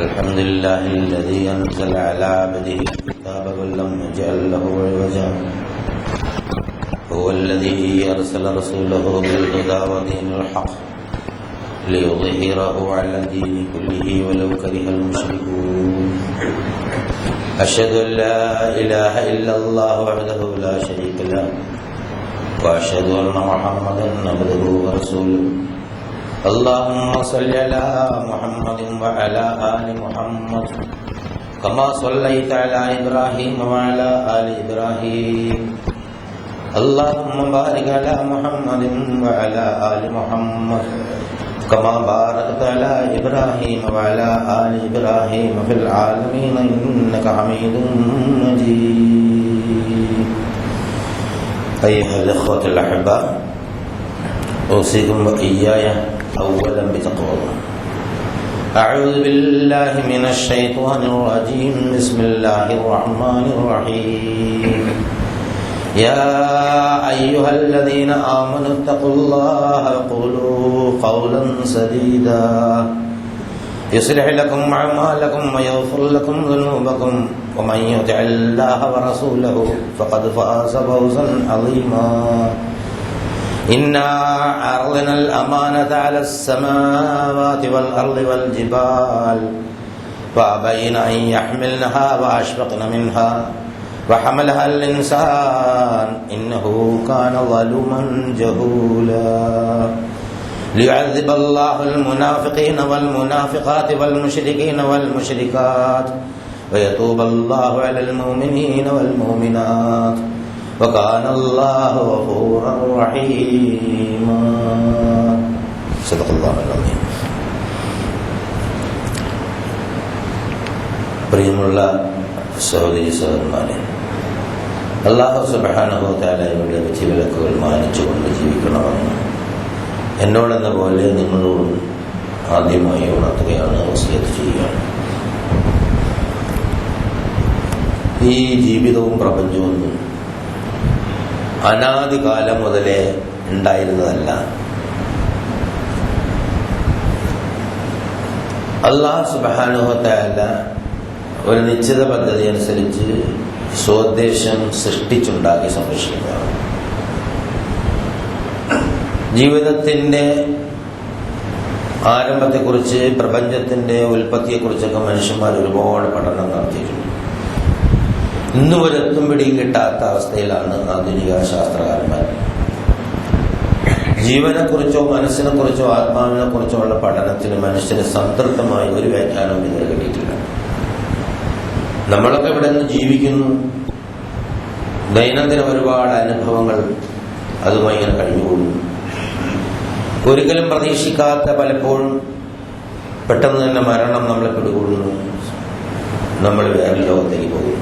الحمد لله الذي أنزل على عبده الكتاب ولم يجعل له عوجا هو الذي أرسل رسوله بالهدى ودين الحق ليظهره على الدين كله ولو كره المشركون أشهد أن لا إله إلا الله وحده لا شريك له وأشهد أن محمدا عبده ورسوله اللهم صل على محمد وعلى آل محمد كما صليت على إبراهيم وعلى آل إبراهيم اللهم بارك على محمد وعلى آل محمد كما باركت على إبراهيم وعلى آل إبراهيم في العالمين إنك حميد مجيد. أيها الإخوة الأحباء، أوصيكم وإياي أولا بتقوى الله. أعوذ بالله من الشيطان الرجيم. بسم الله الرحمن الرحيم. يا أيها الذين آمنوا اتقوا الله وقولوا قولا سديدا يصلح لكم أعمالكم ويغفر لكم ذنوبكم ومن يطع الله ورسوله فقد فاز فوزا عظيما. إنا عرضنا الأمانة على السماوات والأرض والجبال فأبين أن يحملنها وأشفقن منها وحملها الإنسان إنه كان ظلوما جهولا. ليعذب الله المنافقين والمنافقات والمشركين والمشركات ويتوب الله على المؤمنين والمؤمنات وكان الله غفورا رحيما. صدق الله العظيم. പ്രിയമുള്ള സഹോദരി സഹോദരന്മാരെ, അല്ലാഹു സുബ്ഹാനഹു വ തആലയുടെ വിധിവിലക്കുകൾ മാനിച്ചുകൊണ്ട് ജീവിക്കണമെന്ന് എന്നോടെന്ന പോലെ നിങ്ങളോടും ആദ്യമായി ഉണർത്തുകയാണ്, വസിയത്ത് ചെയ്യുകയാണ്. ഈ ജീവിതവും പ്രപഞ്ചവും അനാദികാലം മുതലേ ഉണ്ടായിരുന്നതല്ല. അല്ലാഹു സുബ്ഹാനഹു വ തആല ഒരു നിശ്ചിത പദ്ധതി അനുസരിച്ച് സ്വദേശം സൃഷ്ടിച്ചുണ്ടാക്കി സംരക്ഷിക്കുന്നതാണ്. ജീവിതത്തിന്റെ ആരംഭത്തെക്കുറിച്ച്, പ്രപഞ്ചത്തിന്റെ ഉൽപ്പത്തിയെക്കുറിച്ചൊക്കെ മനുഷ്യന്മാർ ഒരുപാട് പഠനം നടത്തിയിട്ടുണ്ട്. ഇന്ന് ഒരു എത്തും പിടിയും കിട്ടാത്ത അവസ്ഥയിലാണ് ആധുനിക ശാസ്ത്രകാരന്മാർ. ജീവനെക്കുറിച്ചോ മനസ്സിനെക്കുറിച്ചോ ആത്മാവിനെക്കുറിച്ചോ ഉള്ള പഠനത്തിന് മനുഷ്യന് സംതൃപ്തമായ ഒരു വ്യാഖ്യാനവും ഇതുവരെ കിട്ടിയിട്ടില്ല. നമ്മളൊക്കെ ഇവിടെ നിന്ന് ജീവിക്കുന്നു, ദൈനംദിന ഒരുപാട് അനുഭവങ്ങൾ അതുമായി ഇങ്ങനെ കഴിഞ്ഞുകൂടുന്നു. ഒരിക്കലും പ്രതീക്ഷിക്കാത്ത, പലപ്പോഴും പെട്ടെന്ന് തന്നെ മരണം നമ്മളെ പിടികൂടുന്നു, നമ്മൾ വേറെ ലോകത്തേക്ക് പോകുന്നു.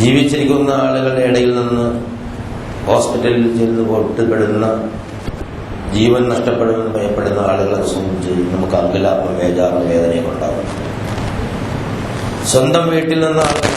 ജീവിച്ചിരിക്കുന്ന ആളുകളുടെ ഇടയിൽ നിന്ന് ഹോസ്പിറ്റലിൽ ചെന്ന് പൊട്ടുപെടുന്ന, ജീവൻ നഷ്ടപ്പെടുമെന്ന് ഭയപ്പെടുന്ന ആളുകളെ സംബന്ധിച്ച് നമുക്ക് അങ്കലാപ്പും വേജാറും വേദനയൊക്കെ ഉണ്ടാകും. സ്വന്തം വീട്ടിൽ നിന്ന് ആളുകൾ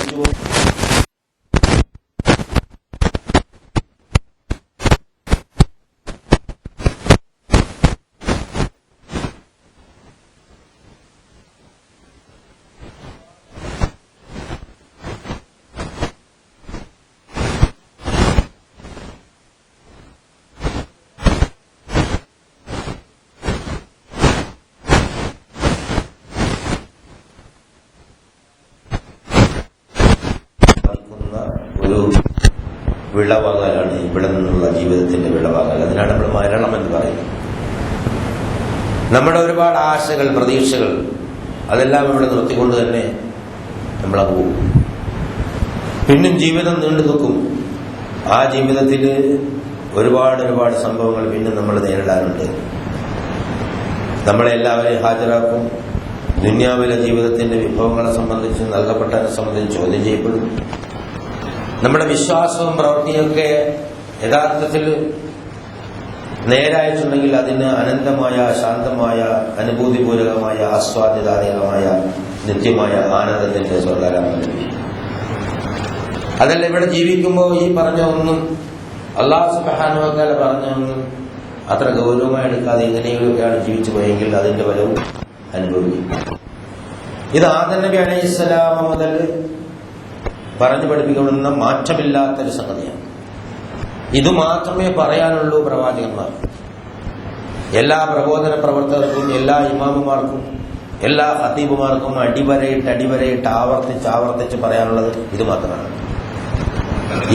ഒരു വിളവാകലാണ് ഇവിടെ നിന്നുള്ള ജീവിതത്തിന്റെ വിളവാകൽ. അതിനാണ് നമ്മൾ മരണം എന്ന് പറയുന്നത്. നമ്മുടെ ഒരുപാട് ആശകൾ, പ്രതീക്ഷകൾ അതെല്ലാം ഇവിടെ നിർത്തിക്കൊണ്ട് തന്നെ നമ്മളങ്ങ് പോകും. പിന്നും ജീവിതം നീണ്ടു നിൽക്കും. ആ ജീവിതത്തിൽ ഒരുപാട് സംഭവങ്ങൾ പിന്നും നമ്മൾ നേരിടാറുണ്ട്. നമ്മളെല്ലാവരെയും ഹാജരാക്കും. ദുനിയാവിലെ ജീവിതത്തിന്റെ വിഭവങ്ങളെ സംബന്ധിച്ച്, നൽകപ്പെട്ടതിനെ സംബന്ധിച്ച് ചോദ്യം ചെയ്യപ്പെടും. നമ്മുടെ വിശ്വാസവും പ്രവൃത്തിയൊക്കെ യഥാർത്ഥത്തിൽ നേരായിട്ടുണ്ടെങ്കിൽ അതിന് അനന്തമായ, ശാന്തമായ, അനുഭൂതിപൂർവകമായ, ആസ്വാദ്യദായകമായ, നിത്യമായ ആനന്ദത്തിന്റെ സ്വർഗ്ഗരാമം ലഭിക്കും. അതല്ല ഇവിടെ ജീവിക്കുമ്പോൾ ഈ പറഞ്ഞ ഒന്നും, അല്ലാഹു സുബ്ഹാനഹു വ തആല പറഞ്ഞ ഒന്നും അത്ര ഗൗരവമായി എടുക്കാതെ ഇങ്ങനെയൊക്കെയാണ് ജീവിച്ചു പോയെങ്കിൽ അതിന്റെ ഫലവും അനുഭവിക്കും. ഇത് ആദം നബി അലൈഹിസ്സലാം മുതൽ പറഞ്ഞു പഠിപ്പിക്കപ്പെടുന്ന മാറ്റമില്ലാത്തൊരു സംഗതിയാണ്. ഇത് മാത്രമേ പറയാനുള്ളൂ പ്രവാചകന്മാർ. എല്ലാ പ്രബോധന പ്രവർത്തകർക്കും, എല്ലാ ഇമാമുമാർക്കും, എല്ലാ ഖതീബുമാർക്കും അടിവരയിട്ട് ആവർത്തിച്ച് പറയാനുള്ളത് ഇത് മാത്രമാണ്.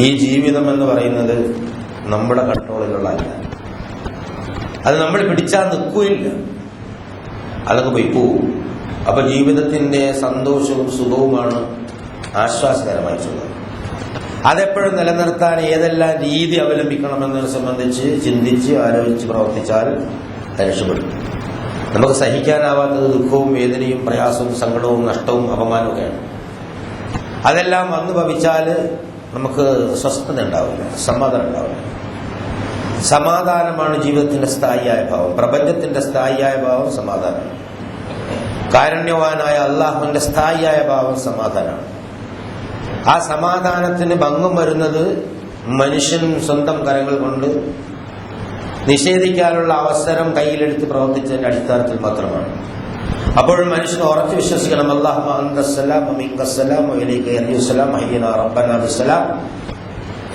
ഈ ജീവിതം എന്ന് പറയുന്നത് നമ്മുടെ കൺട്രോളിലുള്ള അല്ല. അത് നമ്മൾ പിടിച്ചാൽ നിൽക്കുകയില്ല, അതൊക്കെ പോയി പോവും. അപ്പൊ ജീവിതത്തിന്റെ സന്തോഷവും സുഖവുമാണ് ആശ്വാസകരമായിട്ടുള്ളത്. അതെപ്പോഴും നിലനിർത്താൻ ഏതെല്ലാം രീതി അവലംബിക്കണമെന്നതിനെ സംബന്ധിച്ച് ചിന്തിച്ച് ആലോചിച്ച് പ്രവർത്തിച്ചാൽ രക്ഷപ്പെടും. നമുക്ക് സഹിക്കാനാവാത്തത് ദുഃഖവും വേദനയും പ്രയാസവും സങ്കടവും നഷ്ടവും അപമാനവും ഒക്കെയാണ്. അതെല്ലാം വന്നു ഭവിച്ചാൽ നമുക്ക് സ്വസ്ഥത ഉണ്ടാവില്ല, സമാധാനം ഉണ്ടാവില്ല. സമാധാനമാണ് ജീവിതത്തിന്റെ സ്ഥായിയായ ഭാവം. പ്രപഞ്ചത്തിന്റെ സ്ഥായിയായ ഭാവം സമാധാനമാണ്. കാരുണ്യവാനായ അള്ളാഹുവിന്റെ സ്ഥായിയായ ഭാവം സമാധാനമാണ്. ആ സമാധാനത്തിന് ഭംഗം വരുന്നത് മനുഷ്യൻ സ്വന്തം കരങ്ങൾ കൊണ്ട് നിഷേധിക്കാനുള്ള അവസരം കയ്യിലെടുത്ത് പ്രവർത്തിച്ചതിന്റെ അടിസ്ഥാനത്തിൽ മാത്രമാണ്. അപ്പോഴും മനുഷ്യൻ ഉറച്ചു വിശ്വസിക്കണം, അല്ലാഹുമ്മ അന്തസ്സലാം വമിൻകസ്സലാം വഇലൈക യർജിഉസ്സലാം ഹയ്യനാ റബ്ബനാ ബിസ്സലാം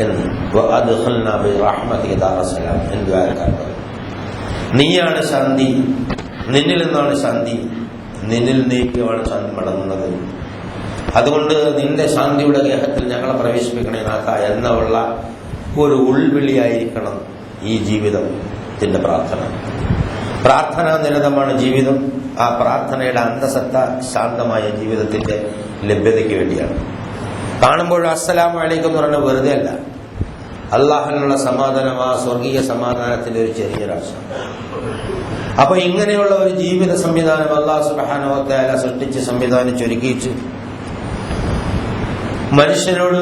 എന്ന് വഅദ്ഖിൽനാ ബിറഹ്മതിക ദാറസ്സലാം എന്ന് ദുആക്കാൻ പറയും. നീയാണ് ശാന്തി, നിന്നിൽ നിന്നാണ് ശാന്തി, നിന്നിൽ നീക്കുമാണ് ശാന്തി മടങ്ങുന്നത്. അതുകൊണ്ട് നിന്റെ ശാന്തിയുടെ ഗേഹത്തിൽ ഞങ്ങളെ പ്രവേശിപ്പിക്കണേ നാഥ എന്നുള്ള ഒരു ഉൾവിളിയായിരിക്കണം ഈ ജീവിതത്തിന്റെ പ്രാർത്ഥന. പ്രാർത്ഥനാ നിരതമാണ് ജീവിതം. ആ പ്രാർത്ഥനയുടെ അന്തസത്ത ശാന്തമായ ജീവിതത്തിന്റെ ലഭ്യതയ്ക്ക് വേണ്ടിയാണ്. കാണുമ്പോൾ അസ്സലാമു അലൈക്കും എന്ന് പറഞ്ഞാൽ വെറുതെ അല്ല. അള്ളാഹുവിനുള്ള സമാധാനം, ആ സ്വർഗീയ സമാധാനത്തിന്റെ ഒരു ചെറിയൊരാശം. അപ്പൊ ഇങ്ങനെയുള്ള ഒരു ജീവിത സംവിധാനം അല്ലാഹു സുബ്ഹാനഹു വ തആല സൃഷ്ടിച്ച് സംവിധാനിച്ചൊരുക്കിച്ചു. മനുഷ്യനോട്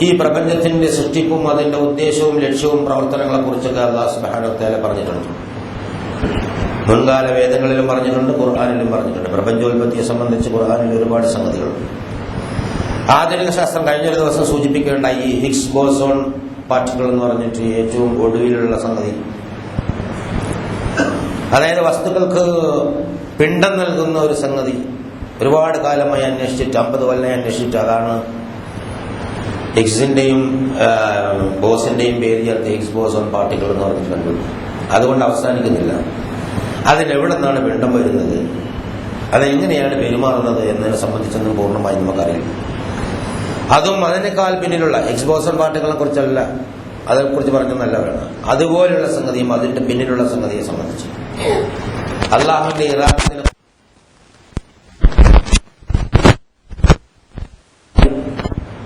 ഈ പ്രപഞ്ചത്തിന്റെ സൃഷ്ടിപ്പും അതിന്റെ ഉദ്ദേശവും ലക്ഷ്യവും പ്രവർത്തനങ്ങളെ കുറിച്ചൊക്കെ അല്ലാഹു സുബ്ഹാനഹു വ തആല പറഞ്ഞിട്ടുണ്ട്. മുൻകാല വേദങ്ങളിലും പറഞ്ഞിട്ടുണ്ട്, ഖുർആനിലും പറഞ്ഞിട്ടുണ്ട്. പ്രപഞ്ചോൽപത്തിയെ സംബന്ധിച്ച് ഖുർആനിൽ ഒരുപാട് സംഗതികളുണ്ട്. ആധുനിക ശാസ്ത്രം കഴിഞ്ഞൊരു ദിവസം സൂചിപ്പിക്കേണ്ടായി ഈ ഹിഗ്സ് ബോസോൺ പാർട്ടിക്കിൾ എന്ന് പറഞ്ഞിട്ട് ഏറ്റവും ഒടുവിലുള്ള സംഗതി. അതായത് വസ്തുക്കൾക്ക് പിണ്ഡം നൽകുന്ന ഒരു സംഗതി ഒരുപാട് കാലമായി അന്വേഷിച്ചിട്ട്, 50 കൊല്ലമായി അന്വേഷിച്ചിട്ട്, അതാണ് ഹിഗ്സിന്റെയും ബോസിന്റെയും പേര് ചേർത്ത് ഹിഗ്സ് ബോസോൺ പാർട്ടിക്കിൾ എന്ന് പറഞ്ഞിട്ട് കണ്ടു. അതുകൊണ്ട് അവസാനിക്കുന്നില്ല. അതിലെവിടെ നിന്നാണ് പിണ്ഡം വരുന്നത്, അതെങ്ങനെയാണ് പെരുമാറുന്നത് എന്നതിനെ സംബന്ധിച്ചൊന്നും പൂർണ്ണമായി നമുക്കറിയില്ല. അതും അതിനേക്കാൾ പിന്നിലുള്ള ഹിഗ്സ് ബോസോൺ പാർട്ടിക്കിളിനെ കുറിച്ചല്ല, അതേക്കുറിച്ച് പറഞ്ഞൊന്നല്ല വേണം. അതുപോലുള്ള സംഗതിയും അതിന്റെ പിന്നിലുള്ള സംഗതിയെ സംബന്ധിച്ച് അള്ളാഹുവിന്റെ ഇറാഖത്തിന്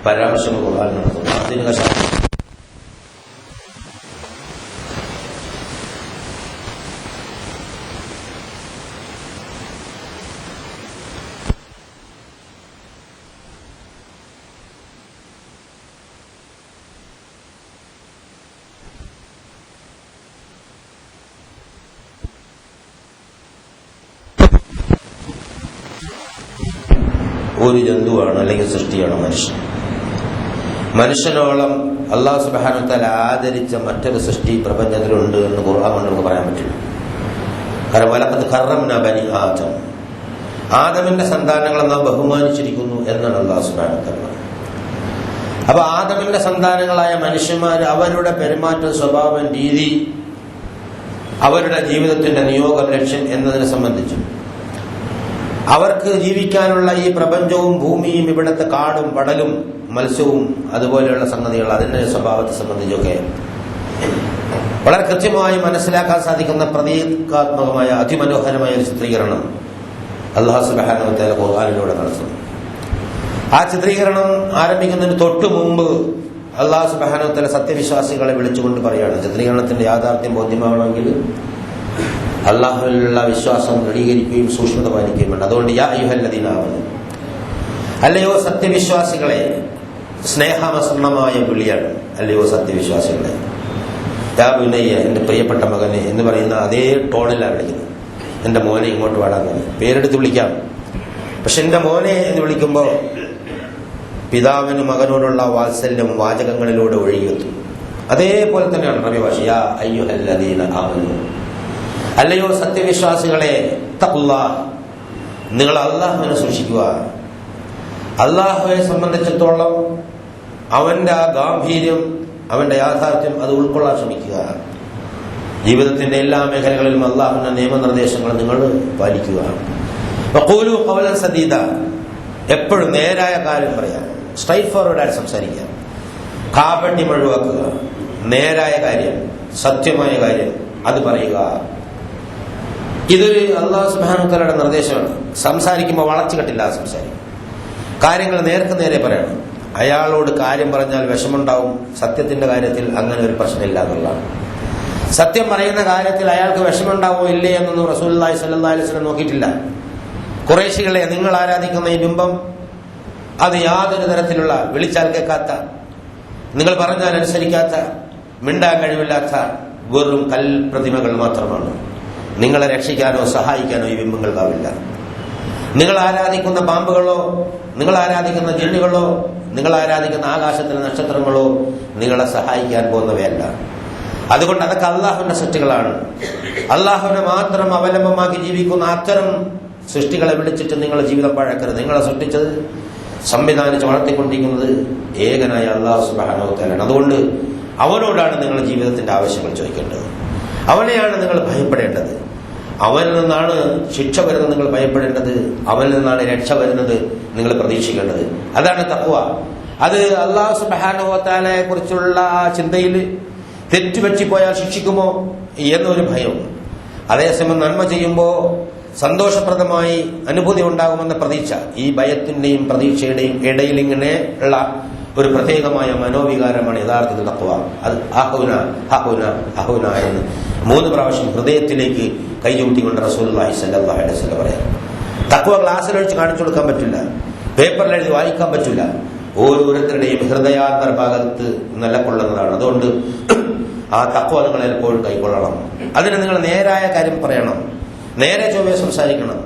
പരാമർശങ്ങൾ നടത്തുന്നു. ആധുനിക ശാസ്ത്രം ഒരു ജന്തുവാണ് അല്ലെങ്കിൽ സൃഷ്ടിയാണ് മനുഷ്യൻ. മനുഷ്യനോളം അല്ലാഹു സുബ്ഹാനഹു വ തആല ആദരിച്ച മറ്റൊരു സൃഷ്ടി പ്രപഞ്ചത്തിലുണ്ട് എന്ന് ഖുർആൻ കൊണ്ട് നമുക്ക് പറയാൻ പറ്റില്ല. കാരണം വലഖദ് കറംനാ ബനി ആദം, ആദമിന്റെ സന്താനങ്ങളെ നാം ബഹുമാനിച്ചിരിക്കുന്നു എന്നാണ് അല്ലാഹു സുബ്ഹാനഹു വ തആല. അപ്പൊ ആദമിന്റെ സന്താനങ്ങളായ മനുഷ്യന്മാർ അവരുടെ പെരുമാറ്റം, സ്വഭാവം, രീതി, അവരുടെ ജീവിതത്തിന്റെ നിയോഗം, ലക്ഷ്യം എന്നതിനെ സംബന്ധിച്ചും അവർക്ക് ജീവിക്കാനുള്ള ഈ പ്രപഞ്ചവും ഭൂമിയും ഇവിടുത്തെ കാടും പടലും മത്സ്യവും അതുപോലെയുള്ള സംഗതികൾ, അതിന്റെ സ്വഭാവത്തെ സംബന്ധിച്ചൊക്കെ വളരെ കൃത്യമായി മനസ്സിലാക്കാൻ സാധിക്കുന്ന പ്രതീകാത്മകമായ അതിമനോഹരമായ ഒരു ചിത്രീകരണം അല്ലാഹു സുബ്ഹാനഹു വ തആല ഖുർആനിലൂടെ നടത്തുന്നു. ആ ചിത്രീകരണം ആരംഭിക്കുന്നതിന് തൊട്ടു മുമ്പ് അല്ലാഹു സുബ്ഹാനഹു വ തആല സത്യവിശ്വാസികളെ വിളിച്ചുകൊണ്ട് പറയുകയാണ്, ചിത്രീകരണത്തിന്റെ യാഥാർത്ഥ്യം ബോധ്യമാകണമെങ്കിൽ അള്ളാഹുവിലുള്ള വിശ്വാസം ദൃഢീകരിക്കുകയും സൂക്ഷ്മത പാലിക്കുകയും വേണം. അതുകൊണ്ട് യാ അയ്യുഹല്ലദീന ആമനൂ, അല്ലയോ സത്യവിശ്വാസികളെ, സ്നേഹമസൃണമായ വിളിയാണ്. അല്ലയോ സത്യവിശ്വാസികളെ, യാ ബുനയ്യ, എൻ്റെ പ്രിയപ്പെട്ട മകനെ എന്ന് പറയുന്ന അതേ ടോണിലാണ് വിളിക്കുന്നത്. എൻ്റെ മോനെ ഇങ്ങോട്ട് വേണമെന്ന് പേരെടുത്ത് വിളിക്കാം. പക്ഷെ എൻ്റെ മോനെ എന്ന് വിളിക്കുമ്പോൾ പിതാവിന് മകനോടുള്ള വാത്സല്യം വാചകങ്ങളിലൂടെ ഒഴുകിയെത്തും. അതേപോലെ തന്നെയാണ് അറബി ഭാഷ. യാ അയ്യുഹല്ലദീന ആമനൂ, അല്ലയോ സത്യവിശ്വാസികളെ, തഖ്വല്ലാഹ്, നിങ്ങൾ അള്ളാഹുവിനെ സൂക്ഷിക്കുക. അള്ളാഹുവെ സംബന്ധിച്ചിടത്തോളം അവന്റെ ആ ഗാംഭീര്യം, അവന്റെ യാഥാർത്ഥ്യം അത് ഉൾക്കൊള്ളാൻ ശ്രമിക്കുക. ജീവിതത്തിന്റെ എല്ലാ മേഖലകളിലും അള്ളാഹുവിന്റെ നിയമനിർദ്ദേശങ്ങൾ നിങ്ങൾ പാലിക്കുക. വഖൂലു ഖൗലൻ സദീദ, എപ്പോഴും നേരായ കാര്യം പറയാം, സ്ട്രൈറ്റ് ഫോർവേഡായി സംസാരിക്കുക, കാപട്യം ഒഴിവാക്കുക, നേരായ കാര്യം, സത്യമായ കാര്യം അത് പറയുക. ഇതൊരു അല്ലാഹു സുബ്ഹാനഹു വ തആലയുടെ നിർദ്ദേശമാണ്. സംസാരിക്കുമ്പോൾ വളച്ചുകെട്ടില്ലാതെ സംസാരിക്കും, കാര്യങ്ങൾ നേർക്ക് നേരെ പറയണം. അയാളോട് കാര്യം പറഞ്ഞാൽ വിഷമുണ്ടാവും, സത്യത്തിന്റെ കാര്യത്തിൽ അങ്ങനെ ഒരു പ്രശ്നമില്ല എന്നുള്ളതാണ്. സത്യം പറയുന്ന കാര്യത്തിൽ അയാൾക്ക് വിഷമുണ്ടാവോ ഇല്ലേ എന്നൊന്നും റസൂലുള്ളാഹി സ്വല്ലല്ലാഹു അലൈഹി വസല്ലം നോക്കിയിട്ടില്ല. ഖുറൈശികളെ, നിങ്ങൾ ആരാധിക്കുന്ന ഈ ബിംബം അത് യാതൊരു തരത്തിലുള്ള വിളിച്ചാൽ കേൾക്കാത്ത, നിങ്ങൾ പറഞ്ഞാൽ അനുസരിക്കാത്ത, മിണ്ടാൻ കഴിവില്ലാത്ത വെറും കൽപ്രതിമകൾ മാത്രമാണ്. നിങ്ങളെ രക്ഷിക്കാനോ സഹായിക്കാനോ ഈ ബിംബങ്ങൾക്കാവില്ല. നിങ്ങൾ ആരാധിക്കുന്ന പാമ്പുകളോ, നിങ്ങൾ ആരാധിക്കുന്ന ജിന്നുകളോ, നിങ്ങൾ ആരാധിക്കുന്ന ആകാശത്തിലെ നക്ഷത്രങ്ങളോ നിങ്ങളെ സഹായിക്കാൻ പോകുന്നവയല്ല. അതുകൊണ്ട് അതൊക്കെ അള്ളാഹുവിന്റെ സൃഷ്ടികളാണ്. അള്ളാഹുവിനെ മാത്രം അവലംബമാക്കി ജീവിക്കുന്ന അത്തരം സൃഷ്ടികളെ വിളിച്ചിട്ട് നിങ്ങളുടെ ജീവിതം പഴക്കരുത്. നിങ്ങളെ സൃഷ്ടിച്ചത്, സംവിധാനിച്ച് വളർത്തിക്കൊണ്ടിരിക്കുന്നത് ഏകനായ അള്ളാഹു സുബ്ഹാനഹു വ തആലയാണ്. അതുകൊണ്ട് അവനോടാണ് നിങ്ങളുടെ ജീവിതത്തിന്റെ ആവശ്യങ്ങൾ ചോദിക്കേണ്ടത്. അവനെയാണ് നിങ്ങൾ ഭയപ്പെടേണ്ടത്. അവനിൽ നിന്നാണ് ശിക്ഷ വരുന്നത് നിങ്ങൾ ഭയപ്പെടേണ്ടത്. അവനിൽ നിന്നാണ് രക്ഷ വരുന്നത് നിങ്ങൾ പ്രതീക്ഷിക്കേണ്ടത്. അതാണ് തഖ്വ. അത് അല്ലാഹു സുബ്ഹാനഹു വ തആലയെ കുറിച്ചുള്ള ചിന്തയിൽ തെറ്റുപറ്റിപ്പോയാൽ ശിക്ഷിക്കുമോ എന്നൊരു ഭയം, അതേസമയം നന്മ ചെയ്യുമ്പോൾ സന്തോഷപ്രദമായി അനുഭൂതി ഉണ്ടാകുമെന്ന പ്രതീക്ഷ, ഈ ഭയത്തിന്റെയും പ്രതീക്ഷയുടെയും ഇടയിൽ ഇങ്ങനെ ഉള്ള ഒരു പ്രത്യേകമായ മനോവികാരമാണ് യഥാർത്ഥത്തിൽ തഖ്വ. അത് അഹുന അഹുന അഹുന എന്ന് 3 പ്രാവശ്യം ഹൃദയത്തിലേക്ക് കൈചൂട്ടിക്കൊണ്ട് റസൂലുള്ളാഹി സ്വല്ലല്ലാഹു അലൈഹി വസല്ലം പറയാം. തഖ്വ ക്ലാസ്സിലൊഴിച്ച് കാണിച്ചു കൊടുക്കാൻ പറ്റില്ല, പേപ്പറിൽ എഴുതി വായിക്കാൻ പറ്റില്ല. ഓരോരുത്തരുടെയും ഹൃദയാന്തർഭാഗത്ത് നിലകൊള്ളുന്നതാണ്. അതുകൊണ്ട് ആ തഖ്വ നിങ്ങൾ എപ്പോഴും കൈക്കൊള്ളണം. അതിന് നിങ്ങൾ നേരായ കാര്യം പറയണം, നേരെ ചൊവ്വേ സംസാരിക്കണം,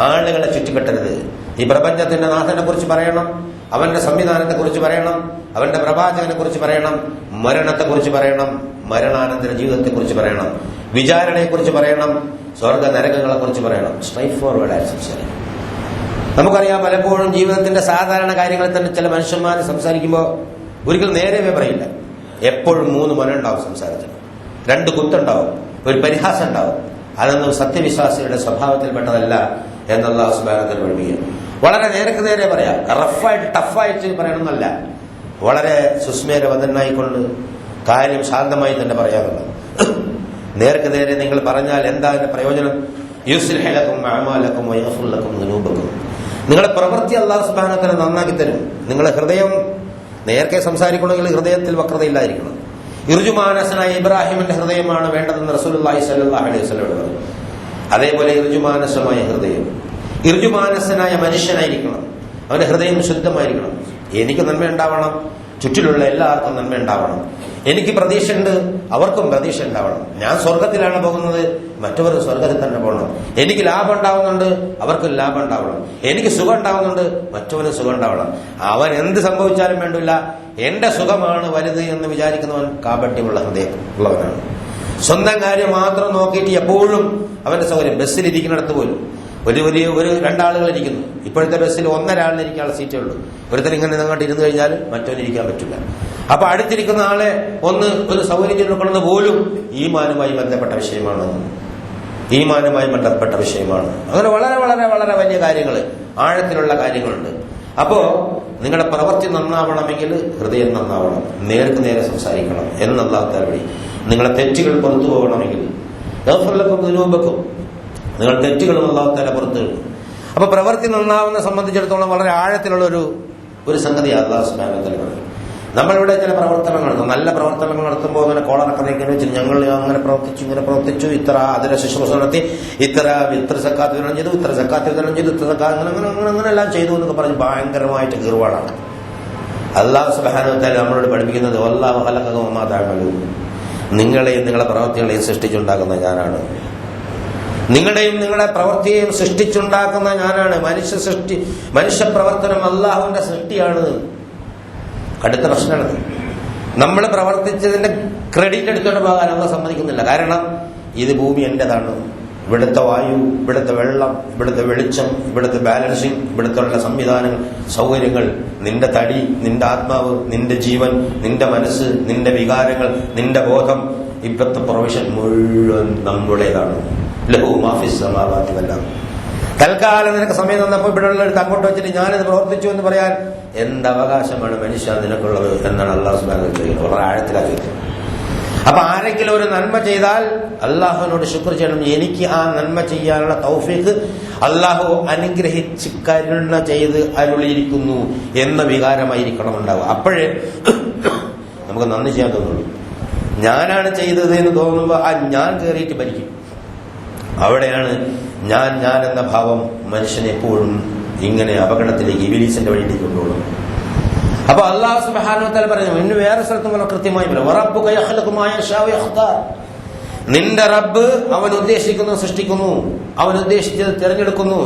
ആളുകളെ ചുറ്റിക്കെട്ടരുത്. ഈ പ്രപഞ്ചത്തിന്റെ നാഥനെ കുറിച്ച് പറയണം, അവന്റെ സംവിധാനത്തെ കുറിച്ച് പറയണം, അവന്റെ പ്രവാചകനെ കുറിച്ച് പറയണം, മരണത്തെ കുറിച്ച് പറയണം, മരണാനന്തര ജീവിതത്തെ കുറിച്ച് പറയണം, വിചാരണയെ കുറിച്ച് പറയണം, സ്വർഗ നരകങ്ങളെ കുറിച്ച് പറയണം. സ്ട്രൈറ്റ് ഫോർവേഡായി സംസാരിക്കണം. നമുക്കറിയാം, പലപ്പോഴും ജീവിതത്തിന്റെ സാധാരണ കാര്യങ്ങളിൽ തന്നെ ചില മനുഷ്യന്മാർ സംസാരിക്കുമ്പോൾ ഒരിക്കലും നേരെവേ പറയില്ല. എപ്പോഴും 3 മനം ഉണ്ടാവും സംസാരത്തിന്, 2 കുത്തുണ്ടാവും, ഒരു പരിഹാസം ഉണ്ടാവും. അതൊന്നും സത്യവിശ്വാസികളുടെ സ്വഭാവത്തിൽപ്പെട്ടതല്ല എന്നുള്ള സുബ്ഹാനഹു പഠിപ്പിക്കുക. വളരെ നേർക്ക് നേരെ പറയാം, റഫായിട്ട് ടഫായിട്ട് പറയണമെന്നല്ല, വളരെ സുസ്മേരവതനായിക്കൊണ്ട് കാര്യം ശാന്തമായി തന്നെ പറയാറുണ്ട്. നേർക്ക് നേരെ നിങ്ങൾ പറഞ്ഞാൽ എന്താ അതിന്റെ പ്രയോജനം? യുസ്ലിഹു ലക്കും അഅമാലക്കും വയഗ്ഫിർ ലക്കും ദുനൂബക്കും. നിങ്ങളുടെ പ്രവൃത്തി അല്ലാഹു സുബ്ഹാനഹു വ തആല നന്നാക്കി തരും. നിങ്ങളുടെ ഹൃദയം നേർക്കെ സംസാരിക്കണമെങ്കിൽ ഹൃദയത്തിൽ വക്രതയില്ലായിരിക്കണം. ഇർജുമാനസനായ ഇബ്രാഹിമിന്റെ ഹൃദയമാണ് വേണ്ടതെന്ന് റസൂലുള്ളാഹി സ്വല്ലല്ലാഹു അലൈഹി വസല്ലം പറഞ്ഞു. അതേപോലെ ഇർജുമാനസമായ ഹൃദയം, ഇർജുമാനസനായ മനുഷ്യനായിരിക്കണം. അവന്റെ ഹൃദയം ശുദ്ധമായിരിക്കണം. എനിക്ക് നന്മ ഉണ്ടാവണം, ചുറ്റിലുള്ള എല്ലാവർക്കും നന്മ ഉണ്ടാവണം. എനിക്ക് പ്രതീക്ഷയുണ്ട്, അവർക്കും പ്രതീക്ഷ ഉണ്ടാവണം. ഞാൻ സ്വർഗത്തിലാണ് പോകുന്നത്, മറ്റവർ സ്വർഗത്തിൽ തന്നെ പോകണം. എനിക്ക് ലാഭം ഉണ്ടാവുന്നുണ്ട്, അവർക്കും ലാഭം ഉണ്ടാവണം. എനിക്ക് സുഖം ഉണ്ടാവുന്നുണ്ട്, മറ്റവനും സുഖം ഉണ്ടാവണം. അവൻ എന്ത് സംഭവിച്ചാലും വേണ്ടില്ല, എന്റെ സുഖമാണ് വലുത് എന്ന് വിചാരിക്കുന്നവൻ കാപട്യമുള്ള ഹൃദയം ഉള്ളവനാണ്. സ്വന്തം കാര്യം മാത്രം നോക്കിയിട്ട് എപ്പോഴും അവന്റെ സൗകര്യം, ബസ്സിലിരിക്കുന്നിടത്ത് പോലും ഒരു 2 ആളുകൾ ഇരിക്കുന്നു. ഇപ്പോഴത്തെ ബസ്സിൽ 1.5 ആളിന് ഇരിക്കാനുള്ള സീറ്റേ ഉള്ളൂ. ഒരുത്തർ ഇങ്ങനെ അങ്ങോട്ട് ഇരുന്ന് കഴിഞ്ഞാൽ മറ്റവന് ഇരിക്കാൻ പറ്റില്ല. അപ്പൊ അടുത്തിരിക്കുന്ന ആളെ ഒരു സൗകര്യം കൊടുക്കുന്നത് പോലും ഈമാനുമായി ബന്ധപ്പെട്ട വിഷയമാണ്. അങ്ങനെ വളരെ വളരെ വളരെ വലിയ കാര്യങ്ങൾ, ആഴത്തിലുള്ള കാര്യങ്ങളുണ്ട്. അപ്പോ നിങ്ങളുടെ പ്രവൃത്തി നന്നാവണമെങ്കിൽ ഹൃദയം നന്നാവണം, നേർക്ക് നേരെ സംസാരിക്കണം എന്നുള്ള വഴി. നിങ്ങളെ തെറ്റുകൾ പുറത്തു പോകണമെങ്കിൽ നിങ്ങൾ തെറ്റുകളും അല്ലാഹു തആല പുറത്തു. അപ്പൊ പ്രവൃത്തി നന്നാവുന്ന സംബന്ധിച്ചിടത്തോളം വളരെ ആഴത്തിലുള്ള ഒരു സംഗതിയാണ് അല്ലാഹു സുബ്ഹാനഹു വ തആല. നമ്മളിവിടെ ചില പ്രവർത്തനങ്ങൾ നടത്തും. നല്ല പ്രവർത്തനങ്ങൾ നടത്തുമ്പോൾ അങ്ങനെ കോളറക്കണേക്കെ വെച്ചാൽ ഞങ്ങൾ അങ്ങനെ പ്രവർത്തിച്ചു, ഇങ്ങനെ പ്രവർത്തിച്ചു, ഇത്ര അതിനെ ശുശ്രൂഷ നടത്തി, ഇത്ര സക്കാത്ത് വിതരണം ചെയ്തു, ഇത്ര സക്കാത്ത് വിതരണം ചെയ്തു, ഇത്ര സക്കാത്ത് അങ്ങനെ എല്ലാം ചെയ്തു എന്നൊക്കെ പറഞ്ഞ് ഭയങ്കരമായിട്ട് കീറുവാടാണ്. അല്ലാഹു സുബ്ഹാനഹു വ തആല നമ്മളോട് പഠിപ്പിക്കുന്നത് വല്ലാഹു ഖലഖകും വമാ തഅമലൂൻ, നിങ്ങളെയും നിങ്ങളുടെ പ്രവൃത്തികളെയും സൃഷ്ടിച്ചുണ്ടാക്കുന്ന ഞാനാണ്. നിങ്ങളുടെയും നിങ്ങളുടെ പ്രവൃത്തിയെയും സൃഷ്ടിച്ചുണ്ടാക്കുന്ന ഞാനാണ്. മനുഷ്യ പ്രവർത്തനം അള്ളാഹുവിന്റെ സൃഷ്ടിയാണ്. കടുത്ത പ്രശ്നമാണ്. നമ്മൾ പ്രവർത്തിച്ചതിന്റെ ക്രെഡിറ്റ് എടുത്തുകൊണ്ട് പോകാൻ അള്ളാഹ് സമ്മതിക്കുന്നില്ല. കാരണം ഇത് ഭൂമി എന്റേതാണ്. ഇവിടുത്തെ വായു, ഇവിടുത്തെ വെള്ളം, ഇവിടുത്തെ വെളിച്ചം, ഇവിടുത്തെ ബാലൻസിങ്, ഇവിടുത്തെ സംവിധാനങ്ങൾ, സൗകര്യങ്ങൾ, നിന്റെ തടി, നിന്റെ ആത്മാവ്, നിന്റെ ജീവൻ, നിന്റെ മനസ്സ്, നിന്റെ വികാരങ്ങൾ, നിന്റെ ബോധം, ഇപ്പോഴത്തെ പ്രൊവിഷൻ മുഴുവൻ നമ്മുടേതാണ്. ലഹു മാഫിസ് സമാവാതി വല്ലാം. തൽക്കാലം നിനക്ക് സമയം തന്നപ്പോൾ ഇവിടെ ഉള്ളവർക്ക് അങ്ങോട്ട് വെച്ചിട്ട് ഞാനിത് പ്രവർത്തിച്ചു എന്ന് പറയാൻ എന്തവകാശമാണ് മനുഷ്യ നിനക്കുള്ളത് എന്നാണ് അല്ലാഹു സുബ്ഹാനഹു വ തആല ചെയ്യുന്നത്. വളരെ ആഴത്തിലാണ് ചോദിച്ചത്. അപ്പൊ ആരെങ്കിലും ഒരു നന്മ ചെയ്താൽ അള്ളാഹുവിനോട് ശുക്ർ ചെയ്യണം. എനിക്ക് ആ നന്മ ചെയ്യാനുള്ള തൗഫീഖ് അള്ളാഹു അനുഗ്രഹിച്ച് കരുണ ചെയ്ത് അരുളിയിരിക്കുന്നു എന്ന വികാരമായിരിക്കണം ഉണ്ടാവുക. അപ്പോഴേ നമുക്ക് നന്ദി ചെയ്യാൻ തോന്നുള്ളൂ. ഞാനാണ് ചെയ്തത് എന്ന് തോന്നുമ്പോൾ ആ ഞാൻ കയറിയിട്ട് ഭരിക്കും. അവിടെയാണ് ഞാൻ എന്ന ഭാവം മനുഷ്യനെ എപ്പോഴും ഇങ്ങനെ അപകടത്തിലേക്ക് ഇബ്ലീസിന്റെ വഴിയിലേക്ക് കൊണ്ടുപോകും. അപ്പൊ അല്ലാഹു സുബ്ഹാനഹു വ തആല പറഞ്ഞു, ഇന്ന് വേറെ സ്ഥലത്തും കൃത്യമായി നിന്റെ റബ്ബ് അവൻ ഉദ്ദേശിക്കുന്നു സൃഷ്ടിക്കുന്നു, അവൻ ഉദ്ദേശിച്ചത് തിരഞ്ഞെടുക്കുന്നു.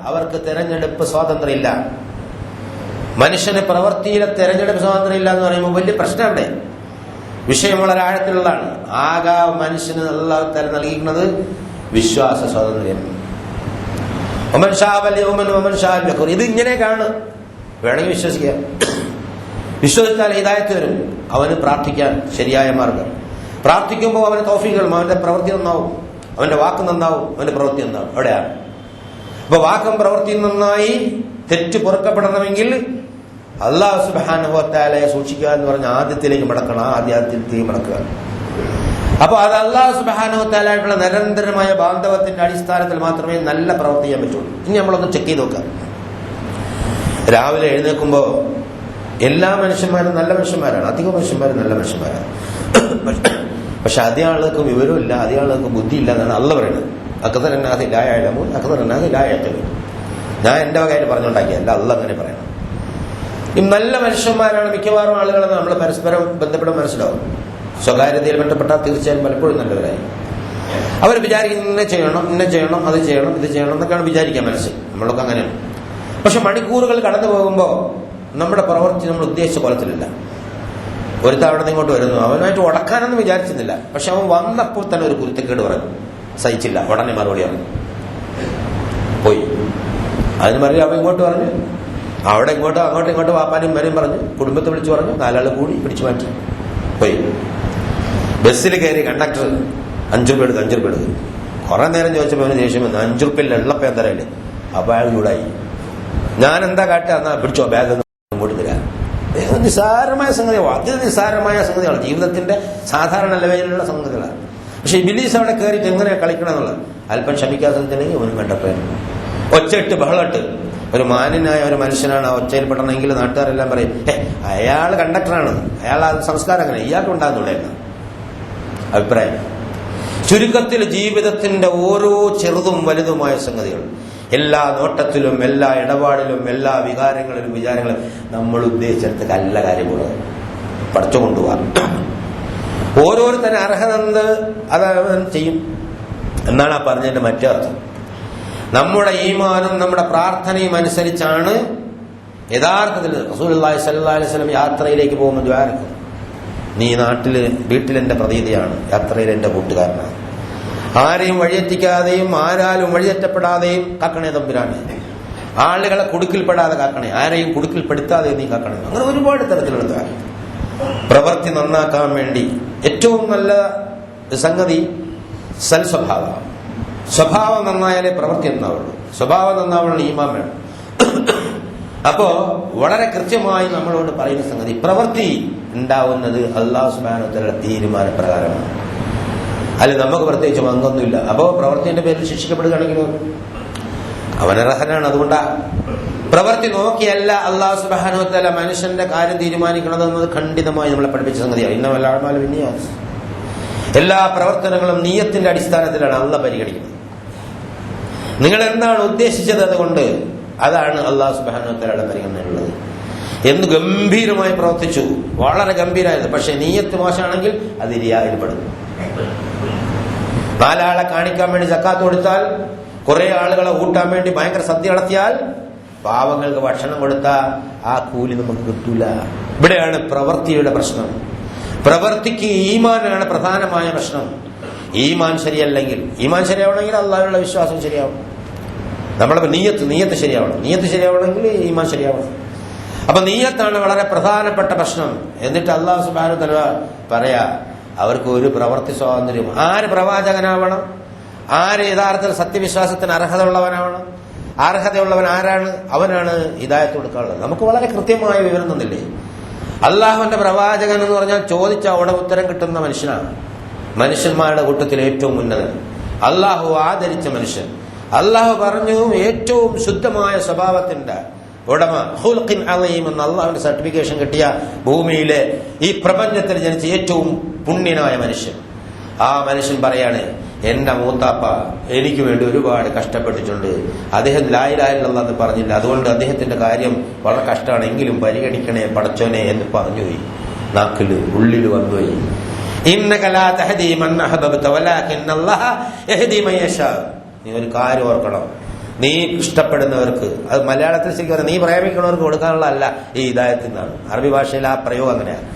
അവർക്ക് തിരഞ്ഞെടുപ്പ് സ്വാതന്ത്ര്യമില്ല. മനുഷ്യന് പ്രവൃത്തിയിലെ തിരഞ്ഞെടുപ്പ് സ്വാതന്ത്ര്യമില്ല എന്ന് പറയുമ്പോൾ വലിയ പ്രശ്നം അവിടെ. വിഷയം വളരെ ആഴത്തിലുള്ളതാണ്. ആകെ മനുഷ്യന് അല്ലാഹു തആല നൽകിയിരിക്കുന്നത് വിശ്വാസ സ്വാതന്ത്ര്യം. ഇത് ഇങ്ങനെ കാണും, വേണമെങ്കിൽ വിശ്വസിക്കുക. വിശ്വസിച്ചാൽ ഹിദായത്ത് വരും. അവന് പ്രാർത്ഥിക്കാൻ ശരിയായ മാർഗം. പ്രാർത്ഥിക്കുമ്പോൾ അവന് തൗഫീഖും, അവന്റെ പ്രവൃത്തി നന്നാവും, അവന്റെ വാക്ക് നന്നാവും, അവന്റെ പ്രവൃത്തി നന്നാവും. അവിടെയാണ്. അപ്പൊ വാക്കും പ്രവൃത്തിയും നന്നായി തെറ്റ് പൊറുക്കപ്പെടണമെങ്കിൽ അല്ലാഹു സുബ്ഹാനഹു വ തആലയെ സൂക്ഷിക്കുക എന്ന് പറഞ്ഞ ആദ്യത്തിലേക്ക് മടക്കണം. ആദ്യത്തിലേക്ക് മടക്കുക. അപ്പൊ അത് അല്ലാഹു സുബ്ഹാനഹു വ തആലയായിട്ടുള്ള നിരന്തരമായ ബാന്ധവത്തിന്റെ അടിസ്ഥാനത്തിൽ മാത്രമേ നല്ല പ്രവൃത്തി ചെയ്യാൻ പറ്റുള്ളൂ. ഇനി നമ്മളൊന്ന് ചെക്ക് ചെയ്ത് നോക്കാം. രാവിലെ എഴുന്നേൽക്കുമ്പോൾ എല്ലാ മനുഷ്യന്മാരും നല്ല മനുഷ്യന്മാരാണ്. അധികം മനുഷ്യന്മാരും നല്ല മനുഷ്യന്മാരാണ്. പക്ഷെ അധികം ആളുകൾക്ക് വിവരമില്ല, അധികം ആളുകൾക്ക് ബുദ്ധിയില്ല എന്നാണ് അള്ളാഹ് പറയുന്നത്. അക്തറന്നാസി ലാ യഅലമൂൻ അക്തറന്നാസി ലാ യഅഖിലൂൻ. ഞാൻ എന്റെ വകയായിട്ട് പറഞ്ഞുണ്ടാക്കിയല്ല, അള്ളാഹ് അങ്ങനെ പറയണം. ഈ നല്ല മനുഷ്യന്മാരാണ് മിക്കവാറും ആളുകളെന്ന് നമ്മൾ പരസ്പരം ബന്ധപ്പെടാൻ മനസ്സിലാവും. സ്വകാര്യതയിൽ ബന്ധപ്പെട്ടാൽ തീർച്ചയായും പലപ്പോഴും നല്ലവരായി. അവർ വിചാരിക്കും ഇന്ന ചെയ്യണം, ഇന്ന ചെയ്യണം, അത് ചെയ്യണം, ഇത് ചെയ്യണം എന്നൊക്കെയാണ് വിചാരിക്കാൻ മനസ്സിൽ. നമ്മളൊക്കെ അങ്ങനെയാണ്. പക്ഷെ മണിക്കൂറുകൾ കടന്നു പോകുമ്പോൾ നമ്മുടെ പ്രവൃത്തി നമ്മൾ ഉദ്ദേശിച്ച കോലത്തിലില്ല. ഒരുത്ത അവിടെ നിന്ന് ഇങ്ങോട്ട് വരുന്നു, അവനുമായിട്ട് ഉടക്കാനൊന്നും വിചാരിച്ചിരുന്നില്ല. പക്ഷെ അവൻ വന്നപ്പോൾ തന്നെ ഒരു കുരുത്തക്കേട് പറഞ്ഞു, സഹിച്ചില്ല, ഉടനെ മറുപടി പറഞ്ഞു, പോയി. അതിന് മറുപടി അവൻ ഇങ്ങോട്ട് പറഞ്ഞു, അവിടെ അങ്ങോട്ടും ഇങ്ങോട്ട് വാപ്പാനും വരെയും പറഞ്ഞു, കുടുംബത്തെ വിളിച്ചു പറഞ്ഞു, 4 ആൾ കൂടി പിടിച്ചു മാറ്റി പോയി. ബസ്സിൽ കയറി കണ്ടക്ടർ 5 രൂപ എടുത്ത് 5 രൂപ എടുത്ത് കുറെ നേരം ചോദിച്ചപ്പോൾ അവന് ദേഷ്യം വന്നു. 5 രൂപയിൽ എള്ളപ്പം തരല്ലേ. അപ്പൊ അയാൾ ചൂടായി. ഞാൻ എന്താ കാട്ടുക, എന്നാ പിടിച്ചോ ബാഗ് അങ്ങോട്ട് തരാം. നിസ്സാരമായ സംഗതിയാണ്, അത് നിസ്സാരമായ സംഗതിയാണ്, ജീവിതത്തിന്റെ സാധാരണ ലെവലിലുള്ള സംഗതികളാണ്. പക്ഷെ ഇബ്ലീസ് അവിടെ കയറിയിട്ട് എങ്ങനെയാ കളിക്കണം എന്നുള്ളത് അല്പം ക്ഷമിക്കാത്തതിനെങ്കിൽ അവനും കണ്ടപ്പോൾ ഒച്ചയിട്ട് ബഹളമിട്ട്. ഒരു മാന്യനായ ഒരു മനുഷ്യനാണ് ആ ഒച്ചയിൽ പെടണമെങ്കിൽ നാട്ടുകാരെല്ലാം പറയും, അയാൾ കണ്ടക്ടറാണ്, അയാൾ ആ സംസ്കാരം അങ്ങനെ ഇയാൾക്ക് ഉണ്ടാകുന്നുണ്ടായിരുന്നു അഭിപ്രായം. ചുരുക്കത്തിൽ ജീവിതത്തിന്റെ ഓരോ ചെറുതും വലുതുമായ സംഗതികൾ, എല്ലാ നോട്ടത്തിലും, എല്ലാ ഇടപാടിലും, എല്ലാ വികാരങ്ങളിലും, വിചാരങ്ങളിലും നമ്മൾ ഉദ്ദേശിച്ചിടത്ത് നല്ല കാര്യമുള്ളത് പഠിച്ചു കൊണ്ടുപോകാം. ഓരോരുത്തരും അർഹതെന്ന് അത് ചെയ്യും എന്നാണ് ആ പറഞ്ഞതിന്റെ മറ്റേ അർത്ഥം. നമ്മുടെ ഈമാനും നമ്മുടെ പ്രാർത്ഥനയും അനുസരിച്ചാണ് യഥാർത്ഥത്തിൽ റസൂലുള്ളാഹി സ്വല്ലല്ലാഹു അലൈഹി വസല്ലം യാത്രയിലേക്ക് പോകുമ്പോൾ ദുആ ചെയ്തു, നീ വീട്ടിലെന്റെ പ്രതീതിയാണ്, യാത്രയിൽ എന്റെ കൂട്ടുകാരനാണ്, ആരെയും വഴിയെത്തിക്കാതെയും ആരാലും വഴിതെറ്റപ്പെടാതെയും കാക്കണേ തമ്പുരാനെ, ആളുകളെ കുടുക്കിൽപ്പെടാതെ കാക്കണേ, ആരെയും കുടുക്കിൽപ്പെടുത്താതെ നീ കാക്കണേ. അങ്ങനെ ഒരുപാട് തരത്തിലുള്ള ദുആ. പ്രവൃത്തി നന്നാക്കാൻ വേണ്ടി ഏറ്റവും നല്ല സംഗതി സൽസ്വഭാവം. സ്വഭാവം നന്നായാലേ പ്രവൃത്തി നന്നാവുള്ളൂ. സ്വഭാവം നന്നാവുള്ള ഈമാൻ വേണം. അപ്പോ വളരെ കൃത്യമായി നമ്മളോട് പറയുന്ന സംഗതി, പ്രവൃത്തി ഉണ്ടാവുന്നത് അല്ലാഹു സുബ്ഹാനഹു വ തആലയുടെ തീരുമാനപ്രകാരമാണ്. അതിൽ നമുക്ക് പ്രത്യേകിച്ച് പങ്കൊന്നുമില്ല. അപ്പോ പ്രവൃത്തിന്റെ പേരിൽ ശിക്ഷിക്കപ്പെടുകയാണെങ്കിലും അവനർഹനാണ്. അതുകൊണ്ടാ പ്രവൃത്തി നോക്കിയല്ല അല്ലാഹു സുബ്ഹാനഹു വ തആല മനുഷ്യന്റെ കാര്യം തീരുമാനിക്കണമെന്നത് ഖണ്ഡിതമായി നമ്മളെ പഠിപ്പിച്ച സംഗതിയാണ്. ഇന്നമൽ അഅ്മാലു ബിന്നിയാത്ത്. എല്ലാ പ്രവർത്തനങ്ങളും നിയ്യത്തിന്റെ അടിസ്ഥാനത്തിലാണ് അല്ലാഹ് പരിഗണിക്കുന്നത്. നിങ്ങൾ എന്താണ് ഉദ്ദേശിച്ചത്, അതുകൊണ്ട് അതാണ് അല്ലാഹു സുബ്ഹാനഹു വ തആലയുടെ പരിഗണനയുള്ളത്. എന്ന് ഗംഭീരമായി പ്രവർത്തിച്ചു, വളരെ ഗംഭീരമായത്. പക്ഷെ നിയ്യത്ത് മോശമാണെങ്കിൽ അത് റിയായിൽ പെടുന്നു. 4 ആളെ കാണിക്കാൻ വേണ്ടി സക്കാത്ത് കൊടുത്താൽ, കുറെ ആളുകളെ ഊട്ടാൻ വേണ്ടി ഭയങ്കര സദ്യ നടത്തിയാൽ, പാവങ്ങൾക്ക് ഭക്ഷണം കൊടുത്താൽ ആ കൂലി നമുക്ക് കിട്ടൂല. ഇവിടെയാണ് പ്രവൃത്തിയുടെ പ്രശ്നം. പ്രവൃത്തിക്ക് ഈമാനാണ് പ്രധാനമായ പ്രശ്നം. ഈമാൻ ശരിയല്ലെങ്കിൽ, ഈമാൻ ശരിയാവണമെങ്കിൽ അള്ളാഹുവിനുള്ള വിശ്വാസം ശരിയാവണം. നമ്മളെ നീയത്ത് ശരിയാവണം. നീയത്ത് ശരിയാവണമെങ്കിൽ ഈമാൻ ശരിയാവണം. അപ്പൊ നീയത്താണ് വളരെ പ്രധാനപ്പെട്ട പ്രശ്നം. എന്നിട്ട് അല്ലാഹു സുബ്ഹാനഹു വ തആല പറയാ, അവർക്ക് ഒരു പ്രവൃത്തി സ്വാതന്ത്ര്യം. ആര് പ്രവാചകനാവണം, ആര് യഥാർത്ഥത്തിൽ സത്യവിശ്വാസത്തിന് അർഹതയുള്ളവനാവണം, അർഹതയുള്ളവൻ ആരാണ്, അവനാണ് ഹിദായത്ത് കൊടുക്കാനുള്ളത്. നമുക്ക് വളരെ കൃത്യമായ വിവരം തന്നില്ലേ. അള്ളാഹുവിന്റെ പ്രവാചകൻ എന്ന് പറഞ്ഞാൽ ചോദിച്ച അവിടെ ഉത്തരം കിട്ടുന്ന മനുഷ്യനാണ്. മനുഷ്യന്മാരുടെ കൂട്ടത്തിൽ ഏറ്റവും ഉന്നതൻ, അള്ളാഹു ആദരിച്ച മനുഷ്യൻ. അള്ളാഹു പറഞ്ഞു ഏറ്റവും ശുദ്ധമായ സ്വഭാവത്തിന്റെ ഉടമ, ഖുൽഖിൻ അളീം എന്ന അള്ളാഹുവിന്റെ സർട്ടിഫിക്കേഷൻ കിട്ടിയ ഭൂമിയിലെ ഈ പ്രപഞ്ചത്തിൽ ജനിച്ച ഏറ്റവും പുണ്യനായ മനുഷ്യൻ. ആ മനുഷ്യൻ പറയാണ്, എന്റെ മൂത്താപ്പ എനിക്ക് വേണ്ടി ഒരുപാട് കഷ്ടപ്പെട്ടിട്ടുണ്ട്, അദ്ദേഹം ലാ ഇലാഹ ഇല്ലല്ലാഹ് എന്ന് പറഞ്ഞില്ല, അതുകൊണ്ട് അദ്ദേഹത്തിന്റെ കാര്യം വളരെ കഷ്ടമാണെങ്കിലും പരിഗണിക്കണേ പടച്ചോനെ എന്ന് പറഞ്ഞുപോയി. നാക്കില് ഉള്ളിൽ വന്നുപോയി. ഇന്നക ലാ തഹ്ദീ മൻ അഹ്ബബ്ത വലാകിന്നല്ലാഹ യഹ്ദീ മൻ യശാ. നീ ഒരു കാര്യം ഓർക്കണം, നീ ഇഷ്ടപ്പെടുന്നവർക്ക്, അത് മലയാളത്തിൽ ശരിക്കും നീ പ്രേമിക്കുന്നവർക്ക് കൊടുക്കാനുള്ള അല്ല ഈ ഹിദായത്ത് എന്നാണ്. അറബി ഭാഷയിൽ ആ പ്രയോഗം അങ്ങനെയാണ്.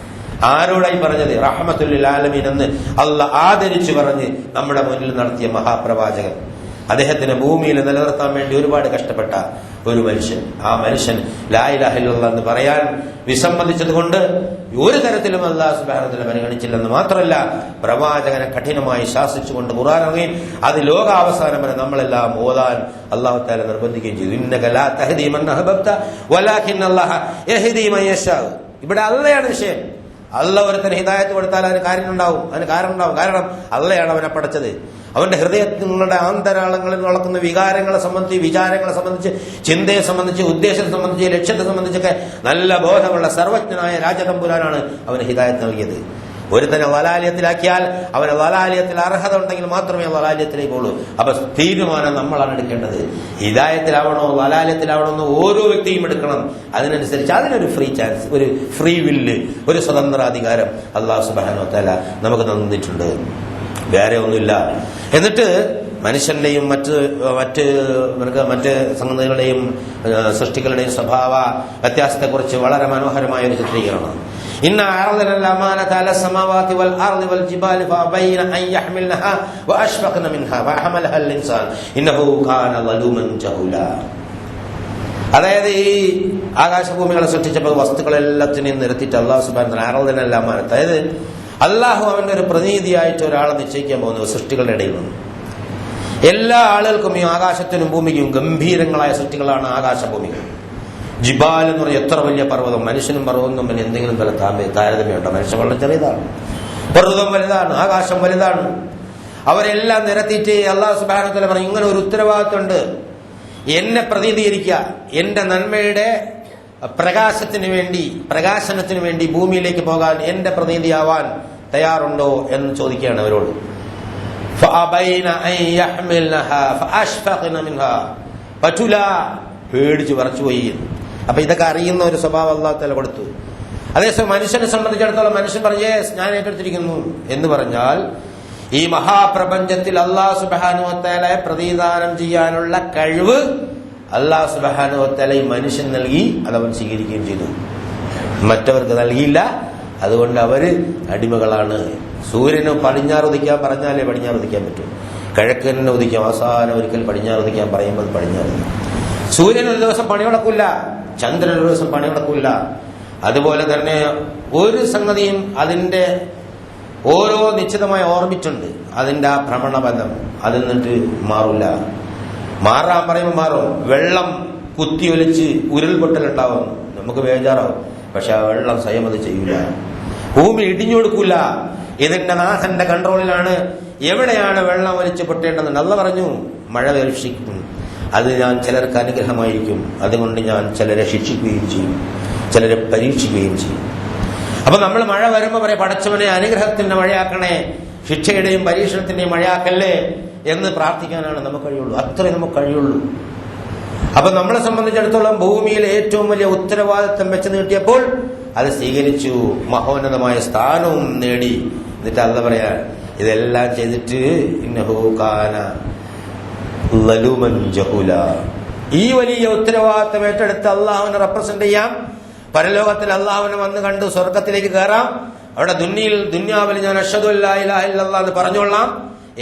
ആരോടായി പറഞ്ഞത്? റഹ്മത്തുൽ ലിൽ ആലമീൻ എന്ന് അള്ളാഹ് ആദരിച്ചു പറഞ്ഞ് നമ്മുടെ മുന്നിൽ നടത്തിയ മഹാപ്രവാചകൻ. അദ്ദേഹത്തിന് ഭൂമിയിൽ നിലനിർത്താൻ വേണ്ടി ഒരുപാട് കഷ്ടപ്പെട്ട ഒരു മനുഷ്യൻ. ആ മനുഷ്യൻ ലാ ഇലാഹ ഇല്ലല്ലാഹ് എന്ന് പറയാൻ വിസമ്മതിച്ചത് കൊണ്ട് ഒരു തരത്തിലും അല്ലാഹു സുബ്ഹാനഹു വ തആല പരിഗണിച്ചില്ലെന്ന് മാത്രമല്ല, പ്രവാചകനെ കഠിനമായി ശാസിച്ചുകൊണ്ട് ഖുർആൻ ഇറങ്ങി. അത് ലോകാവസാനം വരെ നമ്മളെല്ലാം ഓതാൻ അല്ലാഹു തആല നിർബന്ധിക്കുകയും ചെയ്തു. ഇന്നക ലാ തഹ്ദീ മൻ അഹ്ബബ്ത വലാകിന്നല്ലാഹ യഹ്ദീ മൻ യശാ. ഇവിടെ അള്ളയാണ് വിഷയം. അള്ളാഹ് ഒരുത്തന് ഹിദായത്ത് കൊടുത്താൽ അതിന് കാര്യം ഉണ്ടാവും. കാരണം അള്ളയാണ് അവനെ പഠിച്ചത്. അവന്റെ ഹൃദയങ്ങളുടെ ആന്തരാളങ്ങളിൽ നടക്കുന്ന വികാരങ്ങളെ സംബന്ധിച്ച്, വിചാരങ്ങളെ സംബന്ധിച്ച്, ചിന്തയെ സംബന്ധിച്ച്, ഉദ്ദേശത്തെ സംബന്ധിച്ച്, ലക്ഷ്യത്തെ സംബന്ധിച്ചൊക്കെ നല്ല ബോധമുള്ള സർവജ്ഞനായ രാജതമ്പുരാനാണ് അവന് ഹിദായത്ത് നൽകിയത്. ഒരുത്തനെ വലാലയത്തിലാക്കിയാൽ അവന് വലാലയത്തിൽ അർഹത ഉണ്ടെങ്കിൽ മാത്രമേ വലാലയത്തിലേക്ക് ഉള്ളൂ. അപ്പൊ തീരുമാനം നമ്മളാണ് എടുക്കേണ്ടത്. ഹിദായത്തിലാവണോ വലാലയത്തിലാവണോ എന്ന് ഓരോ വ്യക്തിയും എടുക്കണം. അതിനനുസരിച്ച് അതിനൊരു ഫ്രീ ചാൻസ്, ഒരു ഫ്രീ വില്ല്, ഒരു സ്വതന്ത്രാധികാരം അല്ലാഹു സുബ്ഹാനഹു വ തആല നമുക്ക് തന്നിട്ടുണ്ട്. വേറെ ഒന്നുമില്ല. എന്നിട്ട് മനുഷ്യന്റെയും മറ്റ് സംഗതികളുടെയും സൃഷ്ടികളുടെയും സ്വഭാവ വ്യത്യാസത്തെക്കുറിച്ച് വളരെ മനോഹരമായ ഒരു ചിത്രീകരണം. ഇന്ന അറദന അൽ-അമാനത അല السماوات والارض والجبال فابين ان يحملنها واشفقن منها وحملها الانسان انه كان ظلوما جهولا. അതായത് ഈ ആകാശഭൂമികളെ സൃഷ്ടിച്ചപ്പോൾ വസ്തുക്കളെല്ലാത്തിനെയും നിരത്തിയിട്ട് അല്ലാഹു സുബ്ഹാനഹു വ തആല അറദന അൽ-അമാനത, അതായത് അള്ളാഹു അവന്റെ ഒരു പ്രതിനിധിയായിട്ട് ഒരാളെ നിശ്ചയിക്കാൻ പോകുന്നത് സൃഷ്ടികളുടെ ഇടയിൽ നിന്ന്. എല്ലാ ആളുകൾക്കും ഈ ആകാശത്തിനും ഭൂമിക്കും ഗംഭീരങ്ങളായ സൃഷ്ടികളാണ് ആകാശഭൂമികൾ. ജിബാൽ എന്ന് പറഞ്ഞാൽ എത്ര വലിയ പർവ്വതം. മനുഷ്യനും പർവ്വതം തമ്മിൽ എന്തെങ്കിലും തല താരതമ്യമുണ്ടോ? മനുഷ്യൻ വളരെ ചെറിയതാണ്, പർവ്വതം വലുതാണ്, ആകാശം വലുതാണ്. അവരെല്ലാം നിരത്തിയിട്ട് അല്ലാഹു സുബ്ഹാനഹു വ തആല പറഞ്ഞു, ഇങ്ങനെ ഒരു ഉത്തരവാദിത്വമുണ്ട്, എന്നെ പ്രതിനിധീകരിക്കുക, എന്റെ നന്മയുടെ പ്രകാശനത്തിന് വേണ്ടി ഭൂമിയിലേക്ക് പോകാൻ എന്റെ പ്രതിനിധിയാവാൻ തയ്യാറുണ്ടോ എന്ന് ചോദിക്കുകയാണ് അവരോട്. പറ്റൂല, പേടിച്ച് വറച്ചുപോയി. അപ്പൊ ഇതൊക്കെ അറിയുന്ന ഒരു സ്വഭാവം അല്ലാഹു തആല കൊടുത്തു. അതേസമയം മനുഷ്യനെ സംബന്ധിച്ചിടത്തോളം മനുഷ്യൻ പറഞ്ഞേ ഞാൻ ഏറ്റെടുത്തിരിക്കുന്നു എന്ന് പറഞ്ഞാൽ ഈ മഹാപ്രപഞ്ചത്തിൽ അല്ലാഹു സുബ്ഹാനഹു വ തആലയെ പ്രതിദാനം ചെയ്യാനുള്ള കഴിവ് അല്ലാഹു സുബ്ഹാനഹു വ തആല ഈ മനുഷ്യൻ നൽകി, അതവൻ സ്വീകരിക്കുകയും ചെയ്തു. മറ്റവർക്ക് നൽകിയില്ല. അതുകൊണ്ട് അവര് അടിമകളാണ്. സൂര്യന് പടിഞ്ഞാറ് ഉദിക്കാൻ പറഞ്ഞാലേ പടിഞ്ഞാറ് ഉദിക്കാൻ പറ്റൂ. കിഴക്കനെ ഉദിക്കാം, അവസാനം ഒരിക്കൽ പടിഞ്ഞാറ് ഉദിക്കാൻ പറയുമ്പോൾ പടിഞ്ഞാറ്. സൂര്യൻ ഒരു ദിവസം പണി നടക്കില്ല, ചന്ദ്രൻ ഒരു ദിവസം പണി നടക്കില്ല. അതുപോലെ തന്നെ ഒരു സംഗതിയും അതിന്റെ ഓരോ നിശ്ചിതമായ ഓർബിറ്റുണ്ട്, അതിന്റെ ആ ഭ്രമണപഥം അതിൽ നിന്നിട്ട് മാറില്ല. മാറാൻ പറയുമ്പോൾ മാറും. വെള്ളം കുത്തിയൊലിച്ച് ഉരുൾപൊട്ടലുണ്ടാവും, നമുക്ക് ബേജാറാവും. പക്ഷെ ആ വെള്ളം സ്വയം അത് ചെയ്യൂല. ഭൂമി ഇടിഞ്ഞു കൊടുക്കൂല. ഇതിന്റെ നാഥന്റെ കൺട്രോളിലാണ്. എവിടെയാണ് വെള്ളം വലിച്ചു പൊട്ടേണ്ടതെന്ന് അല്ലാഹു പറഞ്ഞു. മഴ വർഷിക്കും, അത് ഞാൻ ചിലർക്ക് അനുഗ്രഹമായിരിക്കും. അതുകൊണ്ട് ഞാൻ ചിലരെ ശിക്ഷിക്കുകയും ചെയ്യും, ചിലരെ പരീക്ഷിക്കുകയും ചെയ്യും. അപ്പൊ നമ്മൾ മഴ വരുമ്പോൾ പറയാം, പടച്ചവനെ അനുഗ്രഹത്തിന്റെ മഴയാക്കണേ, ശിക്ഷയുടെയും പരീക്ഷണത്തിന്റെയും മഴയാക്കല്ലേ എന്ന് പ്രാർത്ഥിക്കാനാണ് നമുക്ക് കഴിയുള്ളൂ. അത്രേ നമുക്ക് കഴിയുള്ളൂ. അപ്പൊ നമ്മളെ സംബന്ധിച്ചിടത്തോളം ഭൂമിയിൽ ഏറ്റവും വലിയ ഉത്തരവാദിത്വം വെച്ച് നീട്ടിയപ്പോൾ അത് സ്വീകരിച്ചു, മഹോന്നതമായ സ്ഥാനവും നേടി. എന്നിട്ട് അല്ല പറയാ, ഇതെല്ലാം ചെയ്തിട്ട് ഇന്നഹു കാന ലലൂമൻ ജഹൂല. ഈ വലിയ ഉത്തരവാദിത്വം ഏറ്റെടുത്ത് അള്ളാഹുവിനെ റെപ്രസെന്റ് ചെയ്യാം. പരലോകത്തിൽ അള്ളാഹുവിനെ വന്ന് കണ്ട് സ്വർഗത്തിലേക്ക് കയറാം. അവിടെ ദുന്യാവിൽ ഞാൻ അഷ്ഹദു അല്ലാ ഇലാഹ ഇല്ലല്ലാഹ് എന്ന് പറഞ്ഞോളാം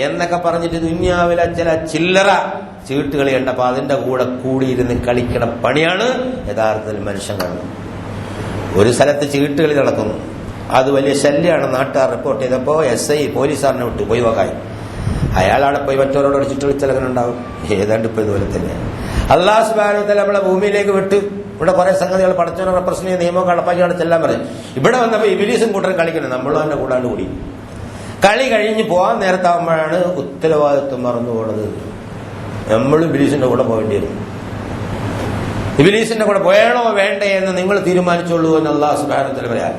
എന്നൊക്കെ പറഞ്ഞിട്ട് ദുന്യാവിലെ ചില ചില്ലറ ചീട്ടുകളി കണ്ടപ്പോ അതിന്റെ കൂടെ കൂടിയിരുന്ന് കളിക്കണ പണിയാണ് യഥാർത്ഥത്തിൽ മനുഷ്യൻ കാണുന്നത്. ഒരു സ്ഥലത്ത് ചീട്ടുകളി നടക്കുന്നു, അത് വലിയ ശല്യമാണ്. നാട്ടുകാർ റിപ്പോർട്ട് ചെയ്തപ്പോ SI പോലീസുകാരനെ വിട്ടു പോയി നോക്കാൻ. അയാളവിടെ പോയി മറ്റവരോട് ചുറ്റുകളിച്ചലങ്ങനെ ഉണ്ടാവും. ഏതാണ്ട് ഇപ്പൊ ഇതുപോലെ തന്നെയാണ്. അല്ലാഹു സുബ്ഹാനഹു വ തആല നമ്മളെ ഭൂമിയിലേക്ക് വിട്ട് ഇവിടെ കുറെ സംഗതികൾ പടച്ചവനെ പ്രശ്നം നിയമം കടപ്പാക്കിയാണ് ചെല്ലാൻ പറയും. ഇവിടെ വന്നപ്പോ ഇബ്ലീസും കൂട്ടരും കളിക്കണം, നമ്മളും തന്നെ കൂടാണ്ട് കൂടി. കളി കഴിഞ്ഞ് പോകാൻ നേരത്താകുമ്പോഴാണ് ഉത്തരവാദിത്വം മറന്നു പോണത്. നമ്മളും ഇബ്ലീസിന്റെ കൂടെ പോകേണ്ടി വരും. ഇബ്ലീസിന്റെ കൂടെ പോയണോ വേണ്ടേ എന്ന് നിങ്ങൾ തീരുമാനിച്ചോളൂ എന്ന് അല്ലാഹു സുബ്ഹാനഹു വ തആല പറയാം.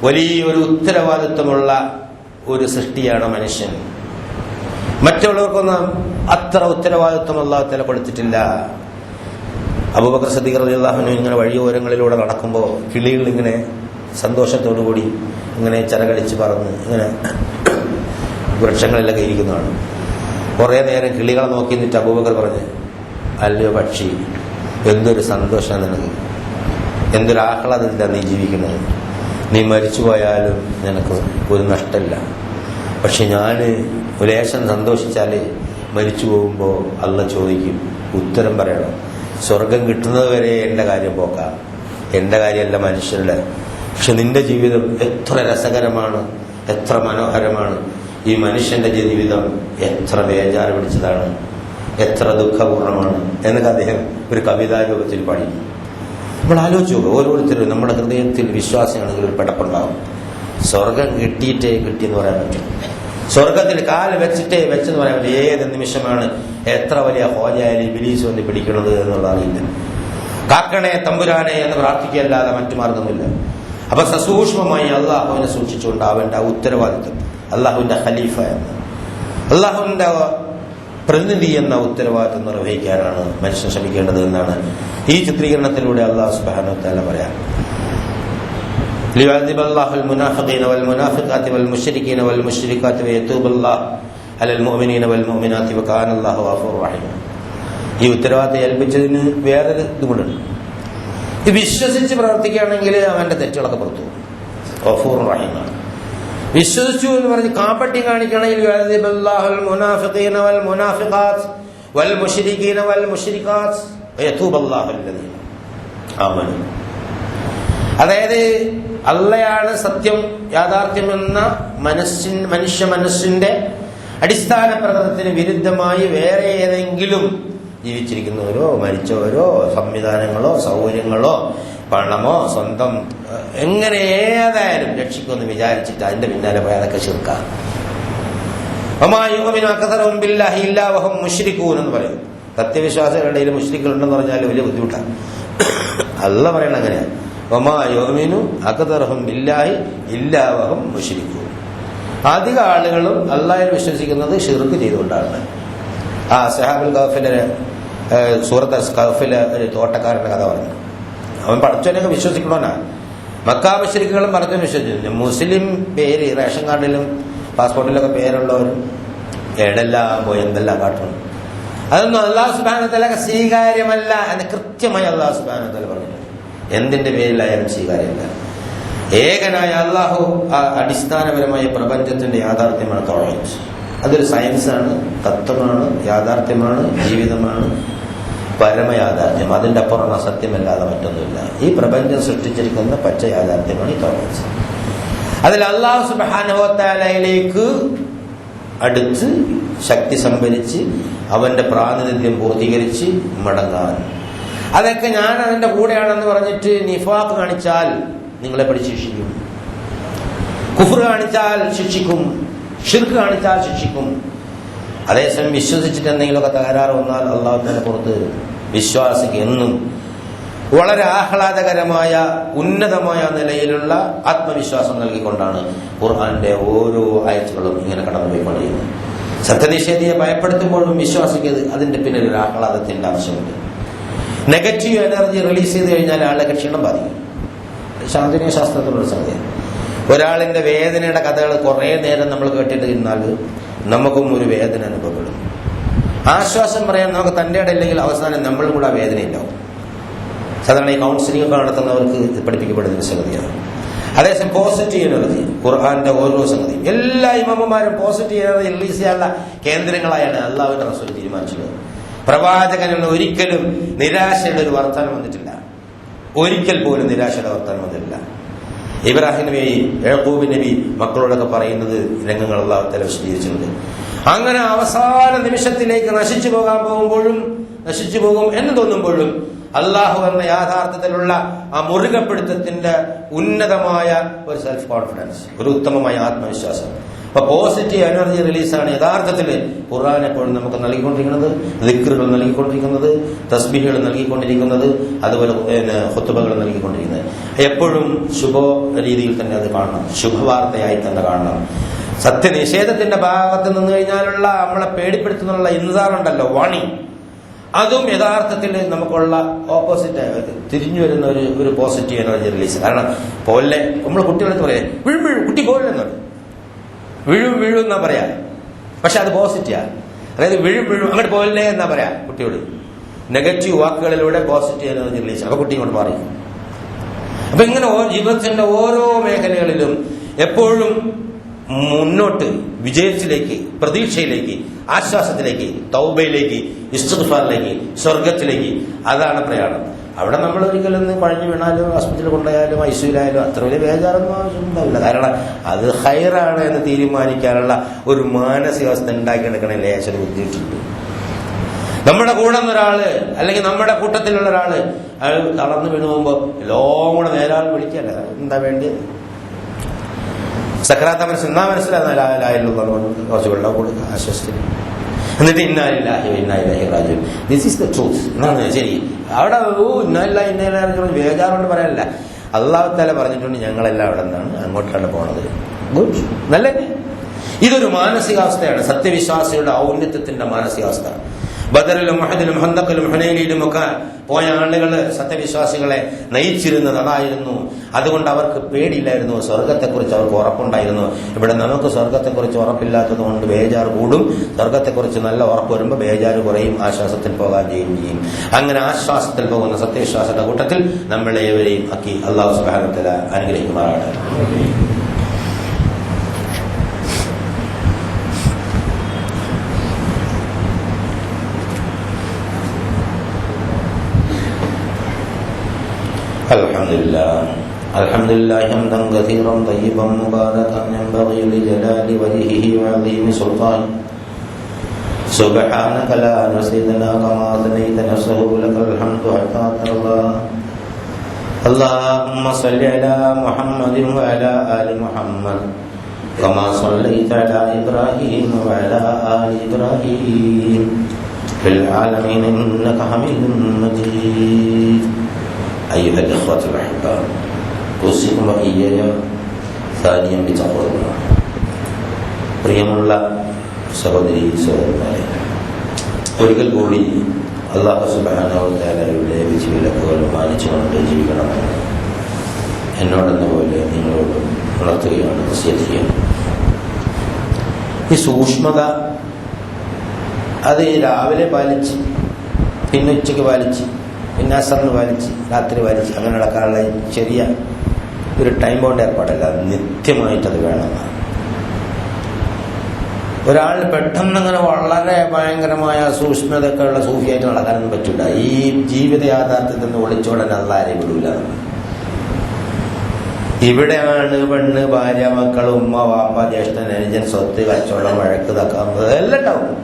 വലിയൊരു ഉത്തരവാദിത്വമുള്ള ഒരു സൃഷ്ടിയാണ് മനുഷ്യൻ. മറ്റുള്ളവർക്കൊന്നും അത്ര ഉത്തരവാദിത്വം അല്ലാഹു തആല കൊടുത്തിട്ടില്ല. അബൂബക്കർ സിദ്ദീഖ് റളിയല്ലാഹു അൻഹു ഇങ്ങനെ വഴിയോരങ്ങളിലൂടെ നടക്കുമ്പോൾ കിളികൾ ഇങ്ങനെ സന്തോഷത്തോടു കൂടി ഇങ്ങനെ ചിറകടിച്ച് പറന്ന് ഇങ്ങനെ വൃക്ഷങ്ങളിലൊക്കെ ഇരിക്കുന്നതാണ്. കുറെ നേരം കിളികളെ നോക്കി നിന്നിട്ട് അബൂബക്കർ പറഞ്ഞു, അല്ലയോ പക്ഷി, എന്തൊരു സന്തോഷം നിനക്ക്, എന്തൊരു ആഹ്ലാദത്തിലാണ് നീ ജീവിക്കുന്നത്. നീ മരിച്ചു പോയാലും നിനക്ക് ഒരു നഷ്ടമില്ല. പക്ഷെ ഞാൻ ലേശം സന്തോഷിച്ചാൽ മരിച്ചു പോകുമ്പോൾ അള്ള ചോദിക്കും, ഉത്തരം പറയണം. സ്വർഗം കിട്ടുന്നത് വരെ എൻ്റെ കാര്യം പോക്കാം, എൻ്റെ കാര്യമല്ല മനുഷ്യരുടെ. പക്ഷെ നിന്റെ ജീവിതം എത്ര രസകരമാണ്, എത്ര മനോഹരമാണ്. ഈ മനുഷ്യന്റെ ജീവിതം എത്ര ബേജാറ് പിടിച്ചതാണ്, എത്ര ദുഃഖപൂർണമാണ് എന്നൊക്കെ അദ്ദേഹം ഒരു കവിതാ രൂപത്തിൽ പാടി. നമ്മൾ ആലോചിച്ച് നോക്കുക, ഓരോരുത്തരും നമ്മുടെ ഹൃദയത്തിൽ വിശ്വാസമാണെങ്കിൽ ഒരു പിടപ്പുണ്ടാവും. സ്വർഗം കിട്ടിയെന്ന് പറയാൻ പറ്റും. സ്വർഗത്തിൽ കാല് വെച്ചെന്ന് പറയാൻ പറ്റും. ഏത് നിമിഷമാണ് എത്ര വലിയ ഹോജയായാലും ഇബ്ലീസ് വന്ന് പിടിക്കണത് എന്നുള്ള അറിയില്ല. കാക്കണേ തമ്പുരാനെ എന്ന് പ്രാർത്ഥിക്കല്ലാതെ മറ്റു മാർഗമില്ല. അപ്പൊ സസൂക്ഷ്മമായി അള്ളാഹുവിനെ സൂക്ഷിച്ചുകൊണ്ട് അവന്റെ ഉത്തരവാദിത്വം, അള്ളാഹുവിന്റെ ഖലീഫ എന്ന, അള്ളാഹുവിന്റെ പ്രതിനിധി എന്ന ഉത്തരവാദിത്വം നിർവഹിക്കാനാണ് മനുഷ്യൻ ശ്രമിക്കേണ്ടത് എന്നാണ് ഈ ചിത്രീകരണത്തിലൂടെ അള്ളാഹു സുബ്ഹാനഹു വ തആല പറയാം. ليعذب الله المنافقين والمنافقات والمشركين والمشركات ويتوب الله على المؤمنين والمؤمنات وكان الله غفورا رحيما. ഈ ഉത്തരവാദിത്തം ഏൽപ്പിച്ചതിന് വേറൊരു ഇതുകൊണ്ടുണ്ട്. ഇത് വിശ്വസിച്ച് പ്രവർത്തിക്കുകയാണെങ്കിൽ അവന്റെ തെറ്റുകളൊക്കെ പുറത്തു പോകും. ഗഫൂർ റഹീമാണ്. വിശ്വസിച്ചു എന്ന് പറഞ്ഞ് കാപ്പട്ടി കാണിക്കണമെങ്കിൽ يعذب الله المنافقين والمنافقات والمشركين والمشركات ويتوب الله على الذين آمنوا. അതായത് അള്ളയാണ് സത്യം, യാഥാർത്ഥ്യമെന്ന മനുഷ്യ മനസ്സിന്റെ അടിസ്ഥാന പ്രകൃതത്തിന് വിരുദ്ധമായി വേറെ ഏതെങ്കിലും ജീവിച്ചിരിക്കുന്നവരോ മരിച്ചവരോ സംവിധാനങ്ങളോ സൗകര്യങ്ങളോ പണമോ സ്വന്തം എങ്ങനെ ഏതായാലും രക്ഷിക്കുമെന്ന് വിചാരിച്ചിട്ട് അതിന്റെ പിന്നാലെ പോയി അതൊക്കെ ശിർക്കാണ്. എന്ന് പറയും. സത്യവിശ്വാസികളുടെ ഇടയിൽ മുശ്രിക്കുകൾ ഉണ്ടെന്ന് പറഞ്ഞാൽ വലിയ ബുദ്ധിമുട്ടാണ്. അല്ല പറയണ അങ്ങനെയാണ്. അധിക ആളുകളും അള്ളാഹിൽ വിശ്വസിക്കുന്നത് ഷിർക്ക് ചെയ്തുകൊണ്ടാണ്. അസ്ഹാബുൽ കഹ്ഫിലെ സൂറത്ത് കഹ്ഫിലെ ഒരു തോട്ടക്കാരന്റെ കഥ പറഞ്ഞു. അവൻ പടച്ചവനെയൊക്കെ വിശ്വസിക്കണോനാ. മക്കാ മുശ്രിക്കുകളും പടച്ചവനെ വിശ്വസിച്ചു. മുസ്ലിം പേര് റേഷൻ കാർഡിലും പാസ്പോർട്ടിലൊക്കെ പേരുള്ളവരും എടെല്ലാം പോയി എന്തെല്ലാം കാട്ടണം. അതൊന്നും അല്ലാഹു സുബ്ഹാനഹു വ തആല സ്വീകാര്യമല്ല എന്ന് കൃത്യമായി അല്ലാഹു സുബ്ഹാനഹു വ തആല പറഞ്ഞു. എന്തിന്റെ പേരിലായാലും സ്വീകാര്യമല്ല. ഏകനായ അള്ളാഹു അടിസ്ഥാനപരമായ പ്രപഞ്ചത്തിന്റെ യാഥാർത്ഥ്യമാണ് തൗഹീദ്. അതൊരു സയൻസാണ്, തത്വമാണ്, യാഥാർത്ഥ്യമാണ്, ജീവിതമാണ്, പരമയാഥാർത്ഥ്യം. അതിന്റെ അപ്പുറം അസത്യമല്ലാതെ മറ്റൊന്നുമില്ല. ഈ പ്രപഞ്ചം സൃഷ്ടിച്ചിരിക്കുന്ന പച്ച യാഥാർത്ഥ്യമാണ് ഈ തൗഹീദ്. അതിൽ അല്ലാഹു സുബ്ഹാനഹു വ തആലയിലേക്ക് അടുത്ത് ശക്തി സംഭരിച്ച് അവന്റെ പ്രാതിനിധ്യം പൂർത്തീകരിച്ച് മടങ്ങാൻ. അതൊക്കെ ഞാൻ അതിന്റെ കൂടെയാണെന്ന് പറഞ്ഞിട്ട് നിഫാഖ് കാണിച്ചാൽ നിങ്ങളെ പഠിച്ച് ശിക്ഷിക്കും, കുഫ്ർ കാണിച്ചാൽ ശിക്ഷിക്കും, ഷിർക്ക് കാണിച്ചാൽ ശിക്ഷിക്കും. അതേസമയം വിശ്വസിച്ചിട്ട് എന്തെങ്കിലുമൊക്കെ തകരാറ് വന്നാൽ അള്ളാഹുവിന്റെ പുറത്ത് വിശ്വാസിക്ക് എന്നും വളരെ ആഹ്ലാദകരമായ ഉന്നതമായ നിലയിലുള്ള ആത്മവിശ്വാസം നൽകിക്കൊണ്ടാണ് ഖുർആന്റെ ഓരോ ആയത്തുകളും ഇങ്ങനെ കടന്നുപോയിക്കൊണ്ടിരിക്കുന്നത്. സത്യനിഷേധിയെ ഭയപ്പെടുത്തുമ്പോഴും വിശ്വാസിക്ക് അതിന്റെ പിന്നിൽ ഒരു ആഹ്ലാദത്തിന്റെ ആവശ്യമുണ്ട്. നെഗറ്റീവ് എനർജി റിലീസ് ചെയ്ത് കഴിഞ്ഞാൽ ആളുടെ ക്ഷീണം ബാധിക്കും. ശാന്തിനീയ ശാസ്ത്രത്തിലുള്ള സംഗതിയാണ്. ഒരാളിന്റെ വേദനയുടെ കഥകൾ കുറെ നേരം നമ്മൾ കേട്ടിട്ട് ഇരുന്നാൽ നമുക്കും ഒരു വേദന അനുഭവപ്പെടും. ആശ്വാസം പറയാൻ നമുക്ക് തന്റെ ഇടയില്ലെങ്കിൽ അവസാനം നമ്മളും കൂടെ ആ വേദനയുണ്ടാവും. സാധാരണ ഈ കൗൺസിലിംഗ് ഒക്കെ നടത്തുന്നവർക്ക് ഇത് പഠിപ്പിക്കപ്പെടുന്ന സംഗതിയാണ്. അതേസമയം പോസിറ്റീവ് എനർജി ഖുർആന്റെ ഓരോ സംഗതിയും എല്ലാ ഇമാമന്മാരും പോസിറ്റീവ് എനർജി റിലീസ് ചെയ്യാനുള്ള കേന്ദ്രങ്ങളായാണ് അള്ളാഹുവിന്റെ റസൂൽ തീരുമാനിച്ചത്. പ്രവാചകനുള്ള ഒരിക്കലും നിരാശയുടെ ഒരു വർത്തമാനം വന്നിട്ടില്ല. ഒരിക്കൽ പോലും നിരാശയുടെ വർത്തമാനം വന്നിട്ടില്ല. ഇബ്രാഹിം നബി, യാക്കൂബ് നബി മക്കളോടൊക്കെ പറയുന്നത് രംഗങ്ങൾ അല്ലാഹു തആല വിശദീകരിച്ചിട്ടുണ്ട്. അങ്ങനെ അവസാന നിമിഷത്തിലേക്ക് നശിച്ചു പോകാൻ പോകുമ്പോഴും നശിച്ചു പോകും എന്ന് തോന്നുമ്പോഴും അള്ളാഹു എന്ന യാഥാർത്ഥ്യത്തിലുള്ള ആ മുറുകപ്പെടുത്തത്തിന്റെ ഉന്നതമായ ഒരു സെൽഫ് കോൺഫിഡൻസ്, ഒരു ഉത്തമമായ ആത്മവിശ്വാസം. അപ്പൊ പോസിറ്റീവ് എനർജി റിലീസാണ് യഥാർത്ഥത്തിൽ ഖുർആൻ എപ്പോഴും നമുക്ക് നൽകിക്കൊണ്ടിരിക്കുന്നത്. ദിക്റുകൾ നൽകിക്കൊണ്ടിരിക്കുന്നത്, തസ്ബീഹുകൾ നൽകിക്കൊണ്ടിരിക്കുന്നത്, അതുപോലെ ഖുതുബകൾ നൽകിക്കൊണ്ടിരിക്കുന്നത്. എപ്പോഴും ശുഭ രീതിയിൽ തന്നെ അത് കാണണം, ശുഭവാർത്തയായി തന്നെ കാണണം. സത്യനിഷേധത്തിന്റെ ഭാഗത്ത് നിന്ന് കഴിഞ്ഞാലുള്ള നമ്മളെ പേടിപ്പെടുത്തുന്നുള്ള ഇൻസാറുണ്ടല്ലോ, വാണി, അതും യഥാർത്ഥത്തിൽ നമുക്കുള്ള ഓപ്പോസിറ്റ് തിരിഞ്ഞു വരുന്ന ഒരു പോസിറ്റീവ് എനർജി റിലീസ്. കാരണം പോലെ നമ്മൾ കുട്ടികളെടുത്ത് പറയാം, വീഴും വീഴും കുട്ടി പോലെന്ന് പറയും, വീഴും വീഴും എന്നാ പറയാ. പക്ഷെ അത് പോസിറ്റീവാ. അതായത് വീഴും വീഴും അങ്ങോട്ട് പോലെ എന്നാ പറയാ കുട്ടിയോട്. നെഗറ്റീവ് വാക്കുകളിലൂടെ പോസിറ്റീവ് എനർജി റിലീസ്. അപ്പൊ കുട്ടി ഇങ്ങോട്ട് മാറി. അപ്പൊ ഇങ്ങനെ ജീവിതത്തിന്റെ ഓരോ മേഖലകളിലും എപ്പോഴും മുന്നോട്ട് വിജയത്തിലേക്ക്, പ്രതീക്ഷയിലേക്ക്, ആശ്വാസത്തിലേക്ക്, തൗബയിലേക്ക്, ഇസ്തിഗ്ഫാറിലേക്ക്, സ്വർഗത്തിലേക്ക്, അതാണ് പ്രയാണം. അവിടെ നമ്മൾ ഒരിക്കലും പഴഞ്ഞു വീണാലും ആശുപത്രിയിൽ കൊണ്ടുപോയാലും ഐസിയുലായാലും അത്ര വലിയ ബേജാറൊന്നും ആവശ്യമുണ്ടാവില്ല. കാരണം അത് ഹൈറാണ് എന്ന് തീരുമാനിക്കാനുള്ള ഒരു മാനസികാവസ്ഥ ഉണ്ടാക്കിയെടുക്കണ ലേശം ബുദ്ധിമുട്ടുണ്ട്. നമ്മുടെ കൂടെ ഒരാള് അല്ലെങ്കിൽ നമ്മുടെ കൂട്ടത്തിലുള്ള ഒരാള് അയാൾ തളർന്നു വീണു പോകുമ്പോ എല്ലാം കൂടെ നേരാൾ വിളിക്കല്ല, എന്താ വേണ്ടിയത്? സക്രാത്ത മനസ്സിലാകുന്ന കുറച്ച് വെള്ളം കൊടുക്കുക, ആശ്വസിക്കുന്നു. എന്നിട്ട് ഇന്നാലില്ലാഹി ഇന്നാലില്ലാഹി റാജിഊൻ, ദിസ് ഈസ് ദ ട്രൂത്ത് എന്നാണ് ശരി. അവിടെ ഇന്നാലില്ലാഹി ഇന്നാലില്ലാഹി റാജിഊൻ ബേജാറുകൊണ്ട് പറയാനല്ല. അല്ലാഹു തആല പറഞ്ഞിട്ടുണ്ട് ഞങ്ങളെല്ലാം അവിടെ നിന്നാണ് അങ്ങോട്ടാണ് പോണത്. ഗുഡ്, നല്ലത്. ഇതൊരു മാനസികാവസ്ഥയാണ്, സത്യവിശ്വാസിയുടെ ഔന്നത്യത്തിന്റെ മാനസികാവസ്ഥ. ബദറിലും മുഹദിലും ഹന്തക്കിലും ഹുനൈനിലും ഒക്കെ പോയ ആളുകൾ സത്യവിശ്വാസികളെ നയിച്ചിരുന്നത് അതായിരുന്നു. അതുകൊണ്ട് അവർക്ക് പേടിയില്ലായിരുന്നു, സ്വർഗത്തെക്കുറിച്ച് അവർക്ക് ഉറപ്പുണ്ടായിരുന്നു. ഇവിടെ നമുക്ക് സ്വർഗത്തെക്കുറിച്ച് ഉറപ്പില്ലാത്തത് കൊണ്ട് ബേജാറ് കൂടും. സ്വർഗത്തെക്കുറിച്ച് നല്ല ഉറപ്പ് വരുമ്പോൾ ബേജാറ് കുറയും, ആശ്വാസത്തിൽ പോകാൻ ചെയ്യും. അങ്ങനെ ആശ്വാസത്തിൽ പോകുന്ന സത്യവിശ്വാസത്തിന്റെ കൂട്ടത്തിൽ നമ്മളെ ഏവരെയും ആക്കി അല്ലാഹു സുബ്ഹാനഹു വ തആല അനുഗ്രഹിക്കുമാറാകട്ടെ. الحمد لله حمدا كثيرا طيبا مباركا ينبغي لجلال وجهه وعظيم سلطانه. سبحانك لا نحصي ثناء كما اثنيت نفسه لك الحمد حتى ترضى. اللهم صل على محمد وعلى ال محمد كما صليت على ابراهيم وعلى ال ابراهيم في العالمين انك حميد مجيد. أيها الإخوة الأحباء أوصيكم وإياي ثانيا بتقوى الله. പ്രിയമുള്ള സഹോദരി സഹോദരന്മാരെ, ഒരിക്കൽ കൂടി അല്ലാഹു സുബ്ഹാനഹു വ തആലയുടെ വിധിവിലക്കുകൾ മാനിച്ചുകൊണ്ട് ജീവിക്കണമെന്ന് എന്നോടെന്ന പോലെ നിങ്ങളോട് ഉണർത്തുകയാണ്, വസിയത്ത് ചെയ്യുകയാണ്. ഈ സൂക്ഷ്മത അത് രാവിലെ പാലിച്ച്, പിന്നെ ഉച്ചയ്ക്ക് പാലിച്ച്, പിന്നെ അസറിന് പാലിച്ച്, രാത്രി പാലിച്ച്, അങ്ങനെ നടക്കാനുള്ള ചെറിയ ഒരു ടൈം ബൗണ്ട് ഏർപ്പാടല്ല, നിത്യമായിട്ടത് വേണമെന്നാണ്. ഒരാൾ പെട്ടെന്ന് അങ്ങനെ വളരെ ഭയങ്കരമായ സൂക്ഷ്മതയൊക്കെ ഉള്ള സൂഫിയായിട്ട് നടക്കാനൊന്നും പറ്റില്ല. ഈ ജീവിത യാഥാർത്ഥ്യത്തിൽ നിന്ന് ഒളിച്ചോടാൻ അല്ലാരെയും വിടൂല. ഇവിടെയാണ് പെണ്ണ്, ഭാര്യ, മക്കൾ, ഉമ്മ, വാപ്പ, ജ്യേഷ്ഠൻ, അനുജൻ, സ്വത്ത്, കച്ചവടം, വഴക്ക്, തക്കാവുന്നത് എല്ലാം ഉണ്ടാവും.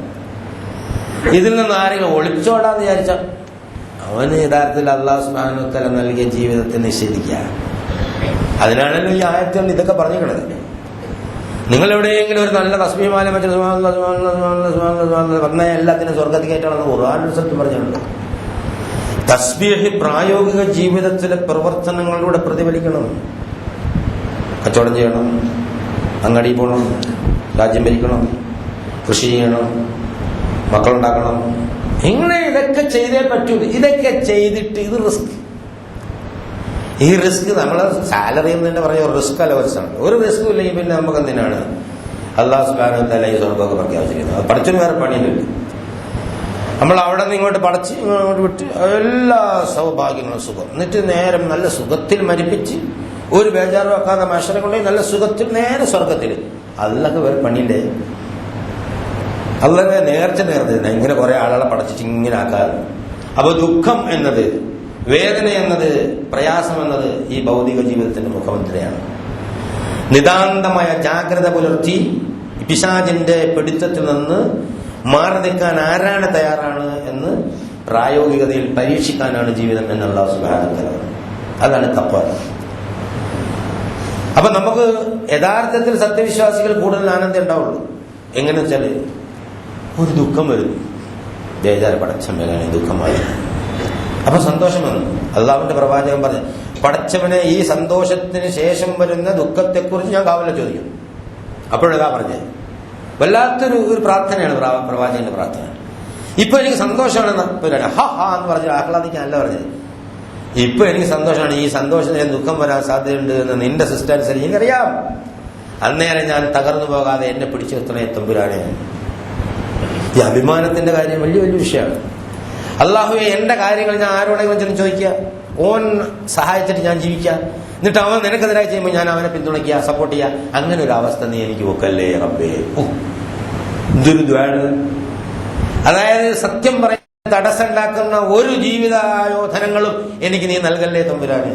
ഇതിൽ നിന്ന് ആരെങ്കിലും ഒളിച്ചോടാന്ന് വിചാരിച്ചാൽ അവന് യഥാർത്ഥത്തിൽ അല്ലാഹു സുബ്ഹാനഹു വ തആല നൽകിയ ജീവിതത്തെ നിഷേധിക്കുക. അതിനാണല്ലോ ഈ ആയത്തുകൾ ഇതൊക്കെ പറഞ്ഞിട്ടുള്ളത്. നിങ്ങൾ എവിടെയെങ്കിലും ഒരു നല്ല തസ്ബീഹ് മറ്റേ പറഞ്ഞ എല്ലാത്തിനും സ്വർഗത്തിൽ കയറ്റാണെന്ന് ഖുർആൻ സത്യം പറഞ്ഞിട്ടുണ്ട്. തസ്ബീഹ് പ്രായോഗിക ജീവിതത്തിലെ പ്രവർത്തനങ്ങളിലൂടെ പ്രതിഫലിക്കണം. കച്ചവടം ചെയ്യണം, അങ്ങാടി പോകണം, രാജ്യം ഭരിക്കണം, കൃഷി ചെയ്യണം, മക്കളുണ്ടാക്കണം, ഇങ്ങനെ ഇതൊക്കെ ചെയ്തേ പറ്റൂ. ഇതൊക്കെ ചെയ്തിട്ട് ഇത് റിസ്ക്. ഈ റിസ്ക് നമ്മൾ സാലറി എന്ന് തന്നെ പറഞ്ഞ റിസ്ക് അലവൻസാണ്. ഒരു റിസ്കും ഇല്ലെങ്കിൽ പിന്നെ നമുക്ക് എന്തിനാണ് അല്ലാഹു സുബ്ഹാനഹു വ തആല ഈ സ്വർഗ്ഗമൊക്കെ പ്രഖ്യാപിച്ചിരിക്കുന്നത്? അത് പഠിച്ചൊരു വേറെ പണിയില്ല. നമ്മൾ അവിടെ നിന്ന് ഇങ്ങോട്ട് പടച്ച് ഇങ്ങോട്ട് വിട്ട് എല്ലാ സൗഭാഗ്യങ്ങളും സുഖം, എന്നിട്ട് നേരം നല്ല സുഖത്തിൽ മരിപ്പിച്ച് ഒരു ബേജാറ് വെക്കാതെ മനുഷ്യരെ കൊണ്ട് നല്ല സുഖത്തിൽ നേരെ സ്വർഗത്തിൽ. അതൊക്കെ വേറെ പണിയില്ലേ? അതൊക്കെ നേർച്ച ഇങ്ങനെ കുറെ ആളുകളെ പടച്ചിട്ട് ഇങ്ങനെ ആക്കാറ്. അപ്പൊ ദുഃഖം എന്നത്, വേദന എന്നത്, പ്രയാസം എന്നത് ഈ ഭൗതിക ജീവിതത്തിന്റെ മുഖമുദ്രയാണ്. നിതാന്തമായ ജാഗ്രത പുലർത്തി പിശാചിന്റെ പിടുത്തത്തിൽ നിന്ന് മാറി നിൽക്കാൻ ആരാണ് തയ്യാറാണ് എന്ന് പ്രായോഗികതയിൽ പരീക്ഷിക്കാനാണ് ജീവിതം എന്ന് അല്ലാഹു സുബ്ഹാനഹു വ തആല. അതാണ് തഖ്വ. അപ്പൊ നമുക്ക് യഥാർത്ഥത്തിൽ സത്യവിശ്വാസികൾ കൂടുതൽ ആനന്ദം ഉണ്ടാവുള്ളൂ. എങ്ങനെ വെച്ചാല് ഒരു ദുഃഖം വരും, ബേജാറ് പടച്ചവനാണ് ദുഃഖമായി, അപ്പൊ സന്തോഷം വന്നു. അള്ളാഹുവിന്റെ പ്രവാചകൻ പറഞ്ഞു, പടച്ചവനെ ഈ സന്തോഷത്തിന് ശേഷം വരുന്ന ദുഃഖത്തെക്കുറിച്ച് ഞാൻ കാവല ചോദിക്കും. അപ്പോഴതാ പറഞ്ഞത്, വല്ലാത്തൊരു പ്രാർത്ഥനയാണ് പ്രവാചകന്റെ പ്രാർത്ഥന. ഇപ്പൊ എനിക്ക് സന്തോഷമാണെന്ന് ഹാ ഹാ എന്ന് പറഞ്ഞ് ആഹ്ലാദിക്കാനല്ല പറഞ്ഞത്. ഇപ്പൊ എനിക്ക് സന്തോഷമാണ്, ഈ സന്തോഷത്തിന് ദുഃഖം വരാൻ സാധ്യതയുണ്ട് എന്ന് നിന്റെ സിസ്റ്റം അനുസരിച്ച് എനിക്കറിയാം. അന്നേരം ഞാൻ തകർന്നു പോകാതെ എന്നെ പിടിച്ചു നിർത്തണേ തമ്പുരാനെ. ഈ അഭിമാനത്തിന്റെ കാര്യം വലിയ വലിയ വിഷയമാണ്. അള്ളാഹുവെ എന്റെ കാര്യങ്ങൾ ഞാൻ ആരോടെങ്കിലും ചെന്ന് ചോദിക്കുക, ഓൻ സഹായിച്ചിട്ട് ഞാൻ ജീവിക്കാം, എന്നിട്ട് അവൻ നിനക്കെതിരായി ചെയ്യുമ്പോൾ ഞാൻ അവനെ പിന്തുണയ്ക്കുക, സപ്പോർട്ട് ചെയ്യുക. അങ്ങനെ ഒരു അവസ്ഥ നീ എനിക്ക് വെക്കല്ലേ റബ്ബേ. എന്തൊരു ദ്വാണ്! അതായത് സത്യം പറയാൻ തടസ്സമുണ്ടാക്കുന്ന ഒരു ജീവിതായോധനങ്ങളും എനിക്ക് നീ നൽകല്ലേ തമ്പുരാനെ.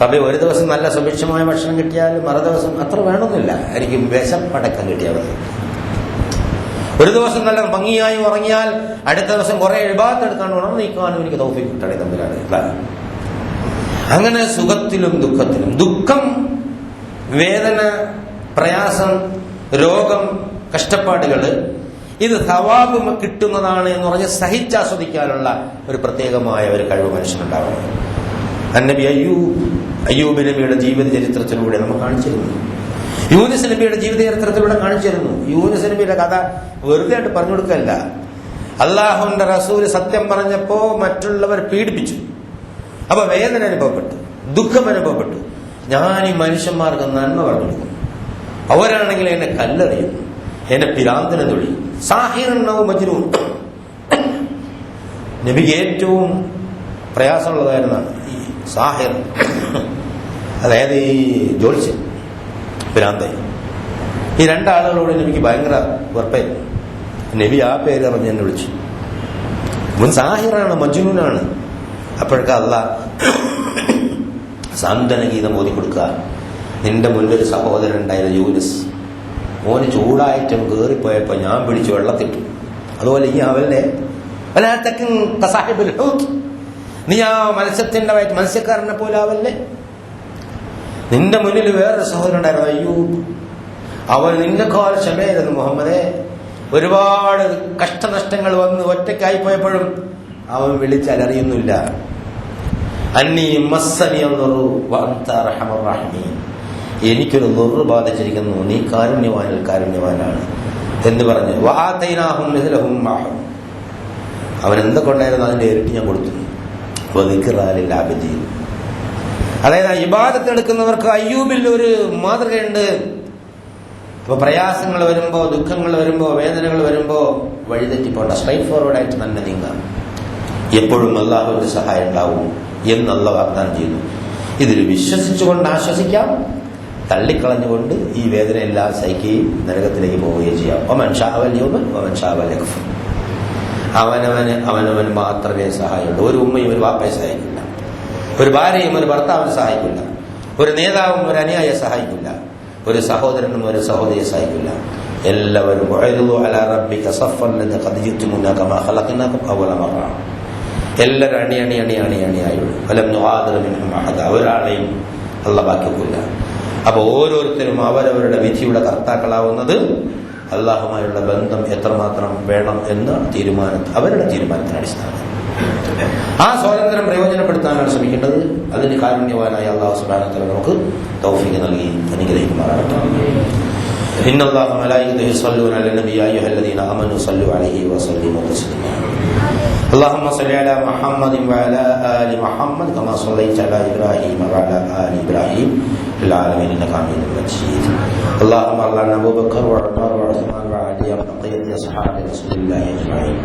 റബ്ബേ, ഒരു ദിവസം നല്ല സുഭിക്ഷമായ ഭക്ഷണം കിട്ടിയാൽ മറു ദിവസം അത്ര വേണമെന്നില്ല, എനിക്ക് വിശപ്പടക്കം കിട്ടിയാൽ മതി. ഒരു ദിവസം നല്ല ഭംഗിയായി ഉറങ്ങിയാൽ അടുത്ത ദിവസം കുറെ ഇബാദത്ത് എടുക്കാണ്ട് ഉണർന്നിക്കാനും എനിക്ക് തൗഫീഖ് കിട്ടണേ തമ്പുരാനെ. അങ്ങനെ സുഖത്തിലും ദുഃഖത്തിലും, ദുഃഖം, വേദന, പ്രയാസം, രോഗം, കഷ്ടപ്പാടുകള്, ഇത് സവാബ് കിട്ടുന്നതാണ് എന്ന് സഹിച്ചാസ്വദിക്കാനുള്ള ഒരു പ്രത്യേകമായ ഒരു കഴിവ് മനുഷ്യനുണ്ടാവണം. നബി അയ്യൂബ് നബിയുടെ ജീവിത ചരിത്രത്തിലൂടെ നമുക്ക് കാണിച്ചിരുന്നു. യൂനുസ് നബിയുടെ ജീവിത ചരിത്രത്തിലൂടെ കാണിച്ചിരുന്നു. യൂനുസ് നബിയുടെ കഥ വെറുതെ ആയിട്ട് പറഞ്ഞു കൊടുക്കല്ല. അള്ളാഹുവിന്റെ റസൂല് സത്യം പറഞ്ഞപ്പോ മറ്റുള്ളവർ പീഡിപ്പിച്ചു. അപ്പൊ വേദന അനുഭവപ്പെട്ടു, ദുഃഖം അനുഭവപ്പെട്ടു. ഞാൻ ഈ മനുഷ്യന്മാർക്ക് നന്മ പറഞ്ഞു കൊടുക്കും, അവരാണെങ്കിൽ എന്നെ കല്ലെറിയുന്നു, എന്നെ പിരാന്തനെ തൊഴി. സാഹിറുണ്ടാവും മജ്നൂൻ. നബിക്ക് ഏറ്റവും പ്രയാസമുള്ളതായിരുന്നാണ് ഈ സാഹിർ, അതായത് ഈ ജോത്സ്യൻ, പിരാന്തൻ. ഈ രണ്ടാളുകളോട് നബിക്ക് ഭയങ്കര വെറുപ്പായിരുന്നു. നബി ആ പേര് അറിഞ്ഞ് എന്നെ വിളിച്ചു. മുൻ സാഹിറാണ്, മജ്നൂനാണ്. അപ്പോഴൊക്കെ അല്ലാഹ് സാന്ത്വന ഗീതം ഓതി കൊടുക്കുക. നിന്റെ മുന്നിലൊരു സഹോദരൻ ഉണ്ടായിരുന്നു യൂനുസ്, ഓന് ചൂടായിട്ടും കയറിപ്പോയപ്പോ ഞാൻ പിടിച്ച് വെള്ളത്തിട്ടു. അതുപോലെ ഈ അവന്റെ നീ ആ മത്സ്യത്തിന്റെ മത്സ്യക്കാരനെ പോലെ ആവല്ലേ. നിന്റെ മുന്നിൽ വേറൊരു സഹോദരൻ ഉണ്ടായിരുന്നു അയ്യൂബ്, അവൻ നിന്നെക്കാൾ ക്ഷമയായിരുന്നു മുഹമ്മദേ. ഒരുപാട് കഷ്ടനഷ്ടങ്ങൾ വന്ന് ഒറ്റയ്ക്കായി പോയപ്പോഴും അവൻ വിളിച്ചലറിയുന്നില്ല. അന്നീ മസ്സനി എനിക്കൊരു നുറ് ബാധിച്ചിരിക്കുന്നു, നീ കാരുണ്യവാനിൽ കാരുണ്യവാനാണ് എന്ന് പറഞ്ഞ് അവൻ എന്തൊക്കെ ഉണ്ടായിരുന്നു അതിന്റെ ഇരട്ടി ഞാൻ കൊടുത്തു. അതായത് ഇബാദത്ത് എടുക്കുന്നവർക്ക് അയ്യൂബിൽ ഒരു മാതൃകയുണ്ട്. ഇപ്പൊ പ്രയാസങ്ങൾ വരുമ്പോ, ദുഃഖങ്ങൾ വരുമ്പോ, വേദനകൾ വരുമ്പോ വഴിതെറ്റിപ്പോണ്ട, സ്ട്രൈറ്റ് ഫോർവേഡ് ആയിട്ട് തന്നെ നീങ്ങാം. എപ്പോഴും അല്ലാഹുവിന്റെ സഹായം ഉണ്ടാവും എന്ന് അല്ലാഹു വാഗ്ദാനം ചെയ്യുന്നു. ഇതിൽ വിശ്വസിച്ചുകൊണ്ട് ആശ്വസിക്കാം, തള്ളിക്കളഞ്ഞുകൊണ്ട് ഈ വേദനയെല്ലാം സഹിക്കുകയും നരകത്തിലേക്ക് പോവുകയും ചെയ്യാം. അവനവൻ മാത്രമേ സഹായമുള്ളൂ. ഒരു ഉമ്മയും ഒരു വാപ്പയെ സഹായിക്കില്ല, ഒരു ഭാര്യയും ഒരു ഭർത്താവിനെ സഹായിക്കില്ല, ഒരു നേതാവും ഒരു അനുയായിയെ സഹായിക്കില്ല, ഒരു സഹോദരനും ഒരു സഹോദരിയെ സഹായിക്കില്ല. എല്ലാവരും എല്ലാവരും അണിയായുള്ളൂ. ഒരാളെയും അല്ലാഹ് ബാക്കി വെക്കില്ല. അപ്പോൾ ഓരോരുത്തരും അവരവരുടെ വിധിയുടെ കർത്താക്കളാവുന്നത് അള്ളാഹുമായുള്ള ബന്ധം എത്രമാത്രം വേണം എന്ന അവരുടെ തീരുമാനത്തിന് അടിസ്ഥാനം. ആ സ്വാതന്ത്ര്യം പ്രയോജനപ്പെടുത്താനാണ് ശ്രമിക്കേണ്ടത്. അതിന് കാരുണ്യവാനായ അല്ലാഹു സുബ്ഹാനഹു വ തആല നമുക്ക് തൗഫീഖ് നൽകി അനുഗ്രഹിക്കുമാറാകട്ടെ. ഇന്നല്ലാഹ മലായികതഹു യസല്ലൂന അലൻ നബി യാ അയ്യുഹല്ലദീന ആമനൂ സല്ലു അലൈഹി വസല്ലിമു തസ്ലീമാ. اللهم صل على محمد وعلى آل محمد كما صليت على إبراهيم وعلى آل إبراهيم في العالمين إنك حميد مجيد. اللهم صل على أبو بكر وعمر وعثمان وعلي وبقية أصحاب رسول الله أجمعين.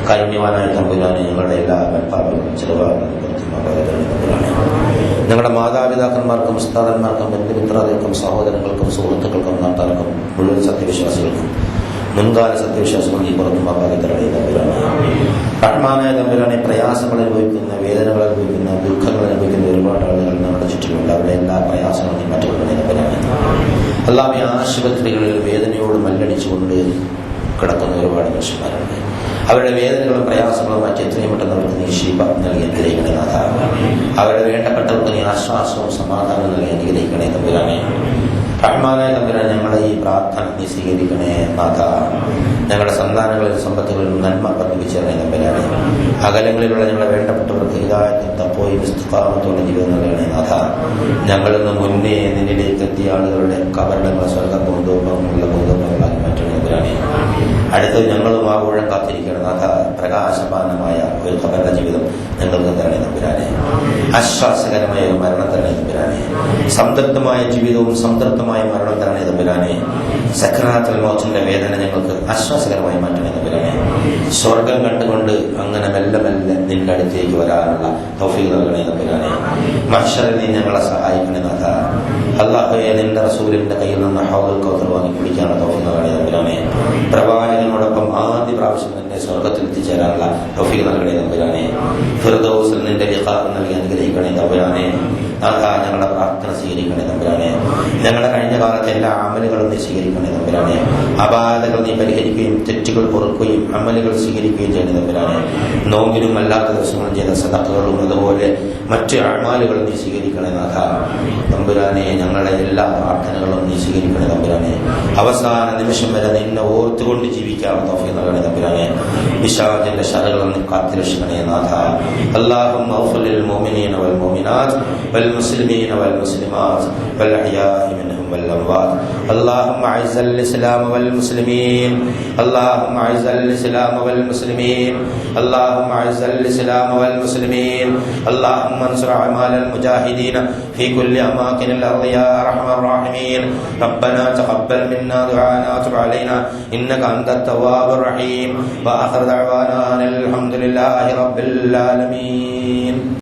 കാരുണ്യവാനായ തമ്പുരാനെ, ഞങ്ങളുടെ എല്ലാ പാപങ്ങളും ചെറുപാടുകളും ഞങ്ങളുടെ മാതാപിതാക്കന്മാർക്കും ഉസ്താദന്മാർക്കും ബന്ധുമിത്രാദികൾക്കും സഹോദരങ്ങൾക്കും സുഹൃത്തുക്കൾക്കും നാട്ടാർക്കും മുഴുവൻ സത്യവിശ്വാസികൾക്കും മുൻകാല സത്യവിശ്വാസികൾ ഈ പുറത്തും അപാകത്തരുടെ റഹ്മാനായ തമ്പുരാനെ, പ്രയാസങ്ങൾ അനുഭവിക്കുന്ന, വേദനകൾ അനുഭവിക്കുന്ന, ദുഃഖങ്ങൾ അനുഭവിക്കുന്ന ഒരുപാട് ആളുകൾ നമ്മുടെ ചുറ്റിലുണ്ട്. അവരുടെ എല്ലാ പ്രയാസങ്ങളും മറ്റുള്ളവരുടെ തമ്പുരാനെ, അല്ലാഹുവേ, ആശുപത്രികളിൽ വേദനയോട് മല്ലടിച്ചുകൊണ്ട് കിടക്കുന്ന ഒരുപാട് മനുഷ്യന്മാരുണ്ട്. അവരുടെ വേദനകളും പ്രയാസങ്ങളും മാറ്റി എത്രയും പെട്ടെന്ന് അവർക്ക് നീ ശിഫ നൽകി അനുഗ്രഹിക്കണേ നാഥ. അവരുടെ വേണ്ടപ്പെട്ടവർക്ക് നീ ആശ്വാസവും സമാധാനവും നൽകി അനുഗ്രഹിക്കണേ തമ്പുരാനെ. റഹ്മാനായ തമ്പുരാൻ, ഞങ്ങളുടെ ഈ പ്രാർത്ഥന നീ സ്വീകരിക്കണേ നാഥ. ഞങ്ങളുടെ സന്താനങ്ങളിലും സമ്പത്തുകളിലും നന്മ വർദ്ധിപ്പിച്ചേരണേ തമ്പുരാനെ. അകലങ്ങളിലുള്ള ഞങ്ങളുടെ വേണ്ടപ്പെട്ടവർക്ക് ഹിദായത്തും തഖ്വയും ഇസ്തിഖാമത്തുള്ള ജീവിതം നൽകണേ നാഥ. ഞങ്ങളിൽ നിന്ന് മുന്നേ നിന്നിലേക്ക് എത്തിയ ആളുകളുടെ കബറിടങ്ങൾ സ്വർഗ്ഗപൂന്തോപ്പമുള്ള പൂന്തോപ്പങ്ങളാക്കി മാറ്റണേ തമ്പുരാനെ. അടുത്തത് ഞങ്ങളും ആ ഊഴം കാത്തിരിക്കണം നാഥ. പ്രകാശപാനമായ ഒരു ഖബറിന്റെ ജീവിതം ഞങ്ങൾക്ക് തരണേ തമ്പുരാനെ. ആശ്വാസകരമായ ഒരു മരണം തരണേ തമ്പുരാനെ. സംതൃപ്തമായ ജീവിതവും സംതൃപ്തമായ മരണം തരണേ തമ്പുരാനെ. സക്രാത്തുൽ മൗത്തിന്റെ വേദന ഞങ്ങൾക്ക് ആശ്വാസകരമായി മാറ്റണേ തമ്പുരാനെ. സ്വർഗം കണ്ടുകൊണ്ട് അങ്ങനെ മെല്ലെ മെല്ലെ നിന്റെ അടുത്തേക്ക് വരാനുള്ള തൗഫീഖ് നൽകണേ തമ്പുരാനെ. മഹ്ശറിൽ നീ ഞങ്ങളെ സഹായിക്കണേ നാഥ. അല്ലാഹുവേ, നിന്റെ റസൂലിന്റെ കയ്യിൽ നിന്ന് ഹൗദുൽ കൗസർ വാങ്ങി കുടിക്കാനുള്ള തൗഫീഖ് നൽകണേ തമ്പുരാനെ. പ്രവാചകനോടൊപ്പം ആദ്യ പ്രാവശ്യം നിന്റെ സ്വർഗത്തിൽ എത്തിച്ചേരാനുള്ള തൗഫീഖ് നൽകണേ തമ്പുരാനെ. ഫിർദൗസിൽ നിന്റെ ലിഖാഅ് നൽകി അനുഗ്രഹിക്കണേ തമ്പുരാനെ. നാഥ, ഞങ്ങളുടെ പ്രാർത്ഥന സ്വീകരിക്കണേ തമ്പുരാനെ. ഞങ്ങളുടെ കഴിഞ്ഞ കാലത്തെ എല്ലാ അമലുകളും നീ സ്വീകരിക്കണേ തമ്പുരാനെ. അപാകതകൾ നീ പരിഹരിക്കുകയും തെറ്റുകൾ പൊറുക്കുകയും അമലുകൾ സ്വീകരിക്കുകയും ചെയ്യണേ തമ്പുരാനെ. നോമ്പിലും അല്ലാത്ത ദിവസങ്ങളും ചെയ്ത സദഖകളും അതുപോലെ മറ്റ് അമാലുകളും നീ സ്വീകരിക്കണേ നാഥ. തമ്പുരാനെ, ഞങ്ങളുടെ എല്ലാ പ്രാർത്ഥനകളും നീ സ്വീകരിക്കണേ തമ്പുരാനെ. അവസാന നിമിഷം വരെ നിന്നെ ഓർത്തുകൊണ്ട് ജീവിക്കാനുള്ള തൗഫീഖ് നൽകണേ തമ്പുരാനെ. പിശാചിന്റെ ശറുകളിൽ നീ കാത്തുരക്ഷിക്കണേ നാഥ. اللهم اغفر للمؤمنين والمؤمنات والمسلمين والمسلمات والأحياء منهم والأموات. اللهم أعز الإسلام والمسلمين. اللهم أعز الإسلام والمسلمين. اللهم أعز الإسلام والمسلمين. اللهم انصر أعمال المجاهدين في كل أماكن الأرض يا أرحم الراحمين. ربنا تقبل منا دعانا وتب علينا إنك أنت التواب الرحيم. وآخر دعوانا الحمد لله رب العالمين.